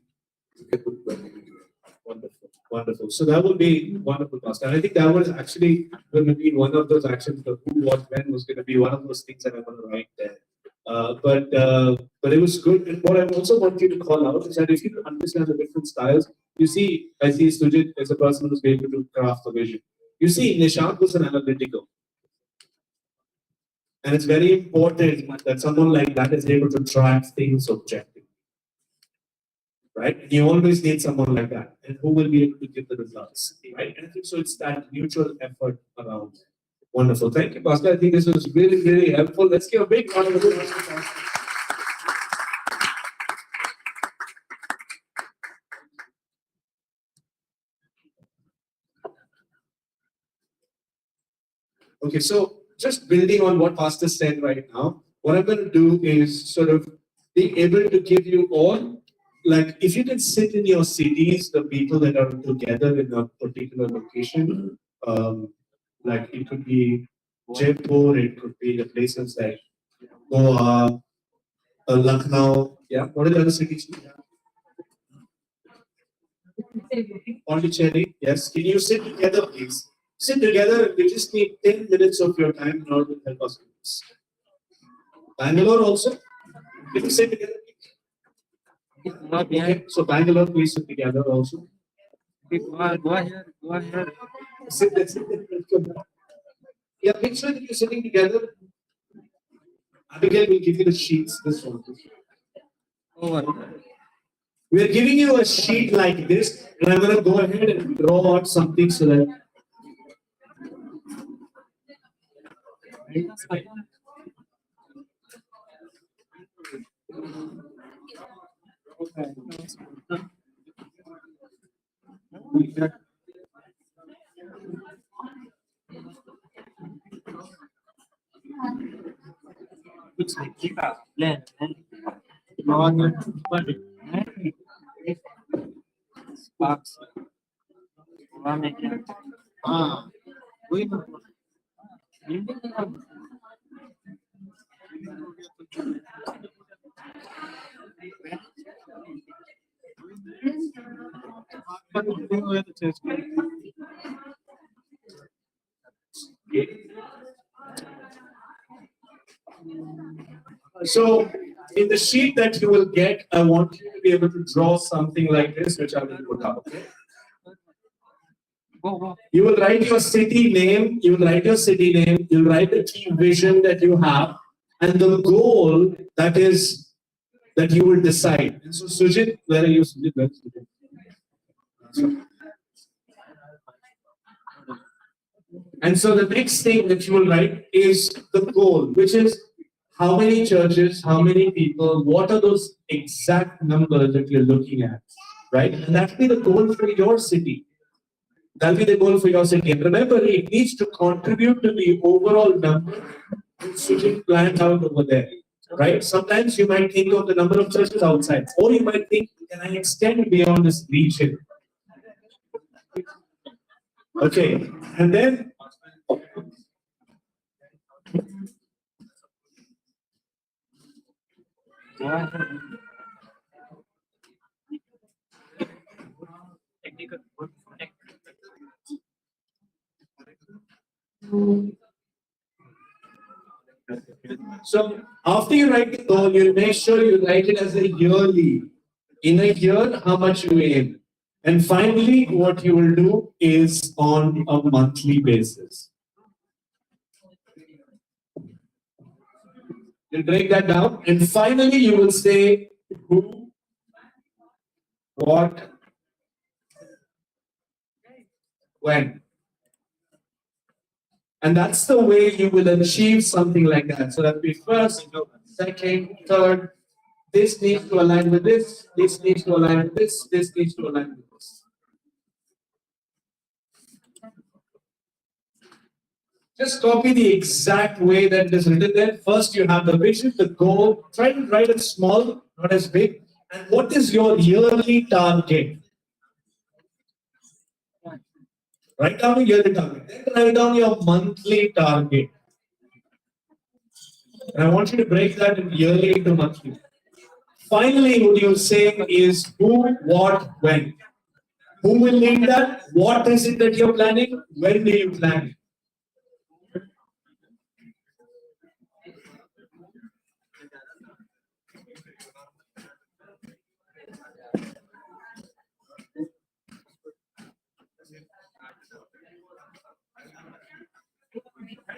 to get good planning. Wonderful, wonderful. So that will be wonderful, Pastor. And I think that was actually going to be one of those actions. The who, what, when was going to be one of those things that I'm going to write there. But it was good. And what I also want you to call out is that if you understand the different styles, I see Sujit as a person who's able to craft the vision. You see, Nishant was an analytical. And it's very important that someone like that is able to track things objectively. Right? And you always need someone like that. And who will be able to give the results. Right? And I think so it's that mutual effort around. Wonderful. Thank you, Pastor. I think this was really, really helpful. Let's give a big round of applause. Okay, so just building on what Pastor said right now, what I'm going to do is sort of be able to give you all, like if you can sit in your cities, the people that are together in a particular location, like it could be Jaipur, it could be the places like Goa, Lucknow. Yeah, what are the other cities? Pondicherry. Yes. Can you sit together, please? Sit together. We just need 10 minutes of your time in order to help us with this. Bangalore also. Can you sit together, please? Okay. So Bangalore, please sit together also. Go here. Sit there. Yeah, make sure that you're sitting together. Abigail will give you the sheets. This one. Over. We are giving you a sheet like this, and I'm going to go ahead and draw out something so that. हाँ वही ना So, in the sheet that you will get, I want you to be able to draw something like this, which I will put up. Okay? You will write your city name, you will write your city name, you'll write the key vision that you have, and the goal that you will decide. And so, Sujit, where are you, Sujit? Where is Sujit? And so the next thing that you will write is the goal, which is how many churches, how many people, what are those exact numbers that you're looking at, right? And that'll be the goal for your city. That'll be the goal for your city. And remember, it needs to contribute to the overall number which you planned out over there, right? Sometimes you might think of the number of churches outside, or you might think, can I extend beyond this region? Okay, and then so after you write the goal, you make sure you write it as a yearly. In a year, how much you aim. And finally, what you will do is on a monthly basis. You'll break that down, and finally you will say who, what, when. And that's the way you will achieve something like that. So that'll be first, second, third. This needs to align with this, this needs to align with this needs to align with this. Just copy the exact way that it is written there. First, you have the vision, the goal. Try to write it small, not as big. And what is your yearly target? Write down your yearly target. Then write down your monthly target. And I want you to break that in yearly into monthly. Finally, what you're saying is who, what, when. Who will lead that? What is it that you're planning? When do you plan it?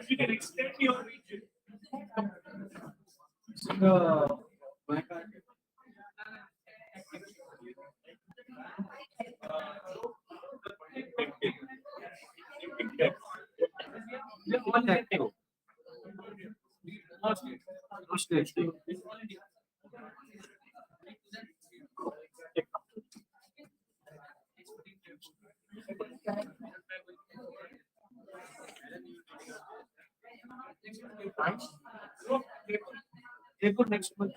You can extend your region. Next month.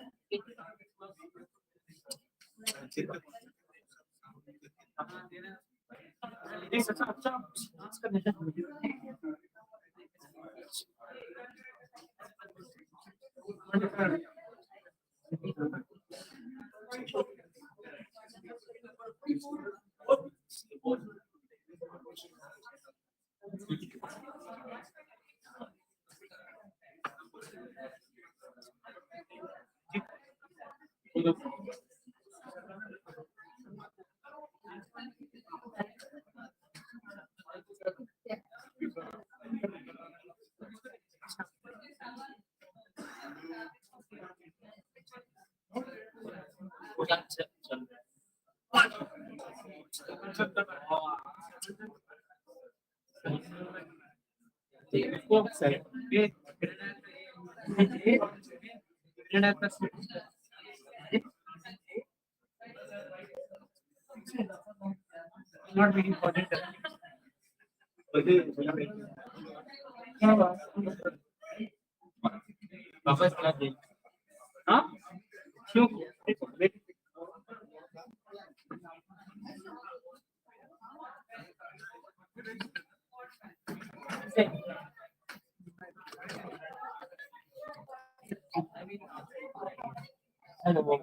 Not very important. वापस करा दे हाँ क्यों hello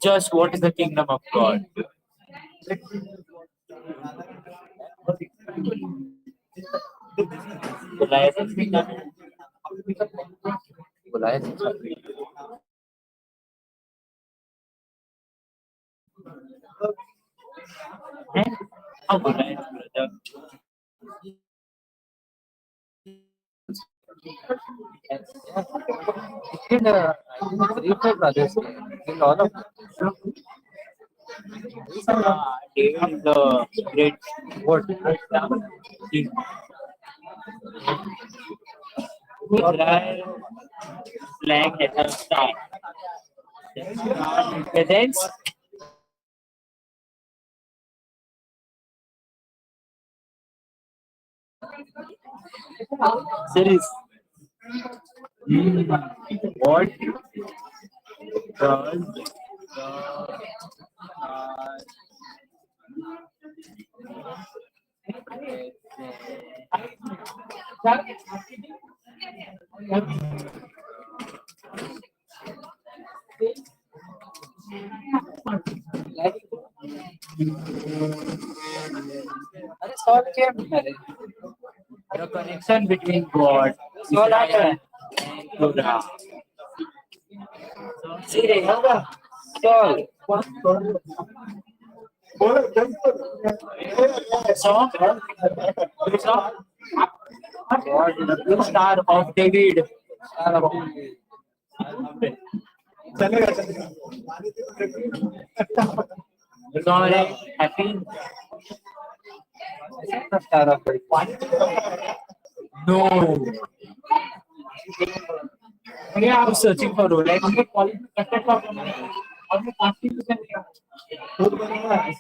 Just what is the kingdom of God? Goliath's kingdom. Goliath's how Goliath, brother? In three, four brothers, in all of David is the great what? king. Israel flag has a star. The star represents series. What does the अरे solve किया मैंने the connection between God, Israel, and Judah? सी रहेगा solve Song, song, God, the blue star of David. The song is happy. Star of No. I was searching for Rolex.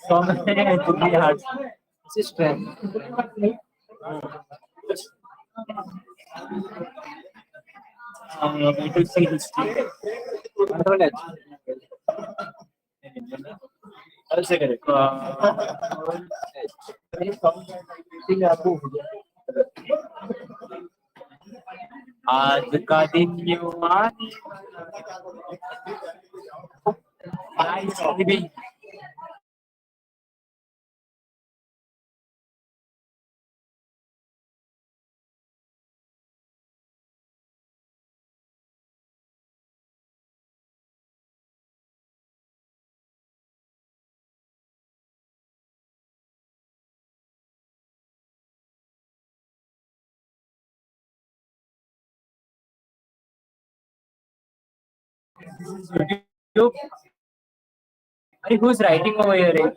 Song है to be hard. Sister Need to see history. Control H I'll say correct. आज का दिन युवानी Nice living. YouTube. Hey, who's writing over here? Eh?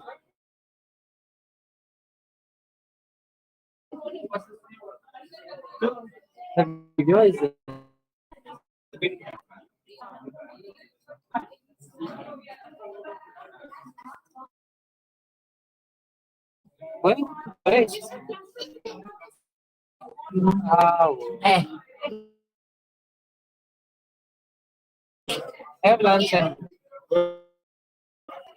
The video is going great. Wow. Have lunch and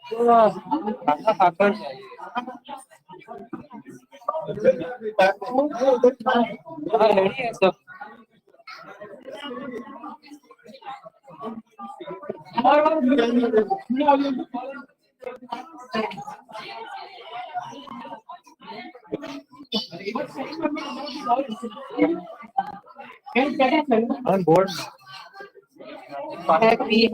खाना खाकर जाइए हाँ ready है सब I'm bored. Happy.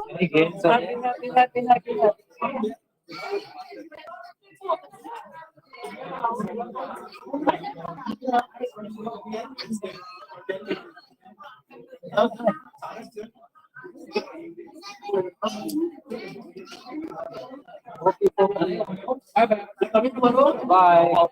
Any games? Happy. Bye.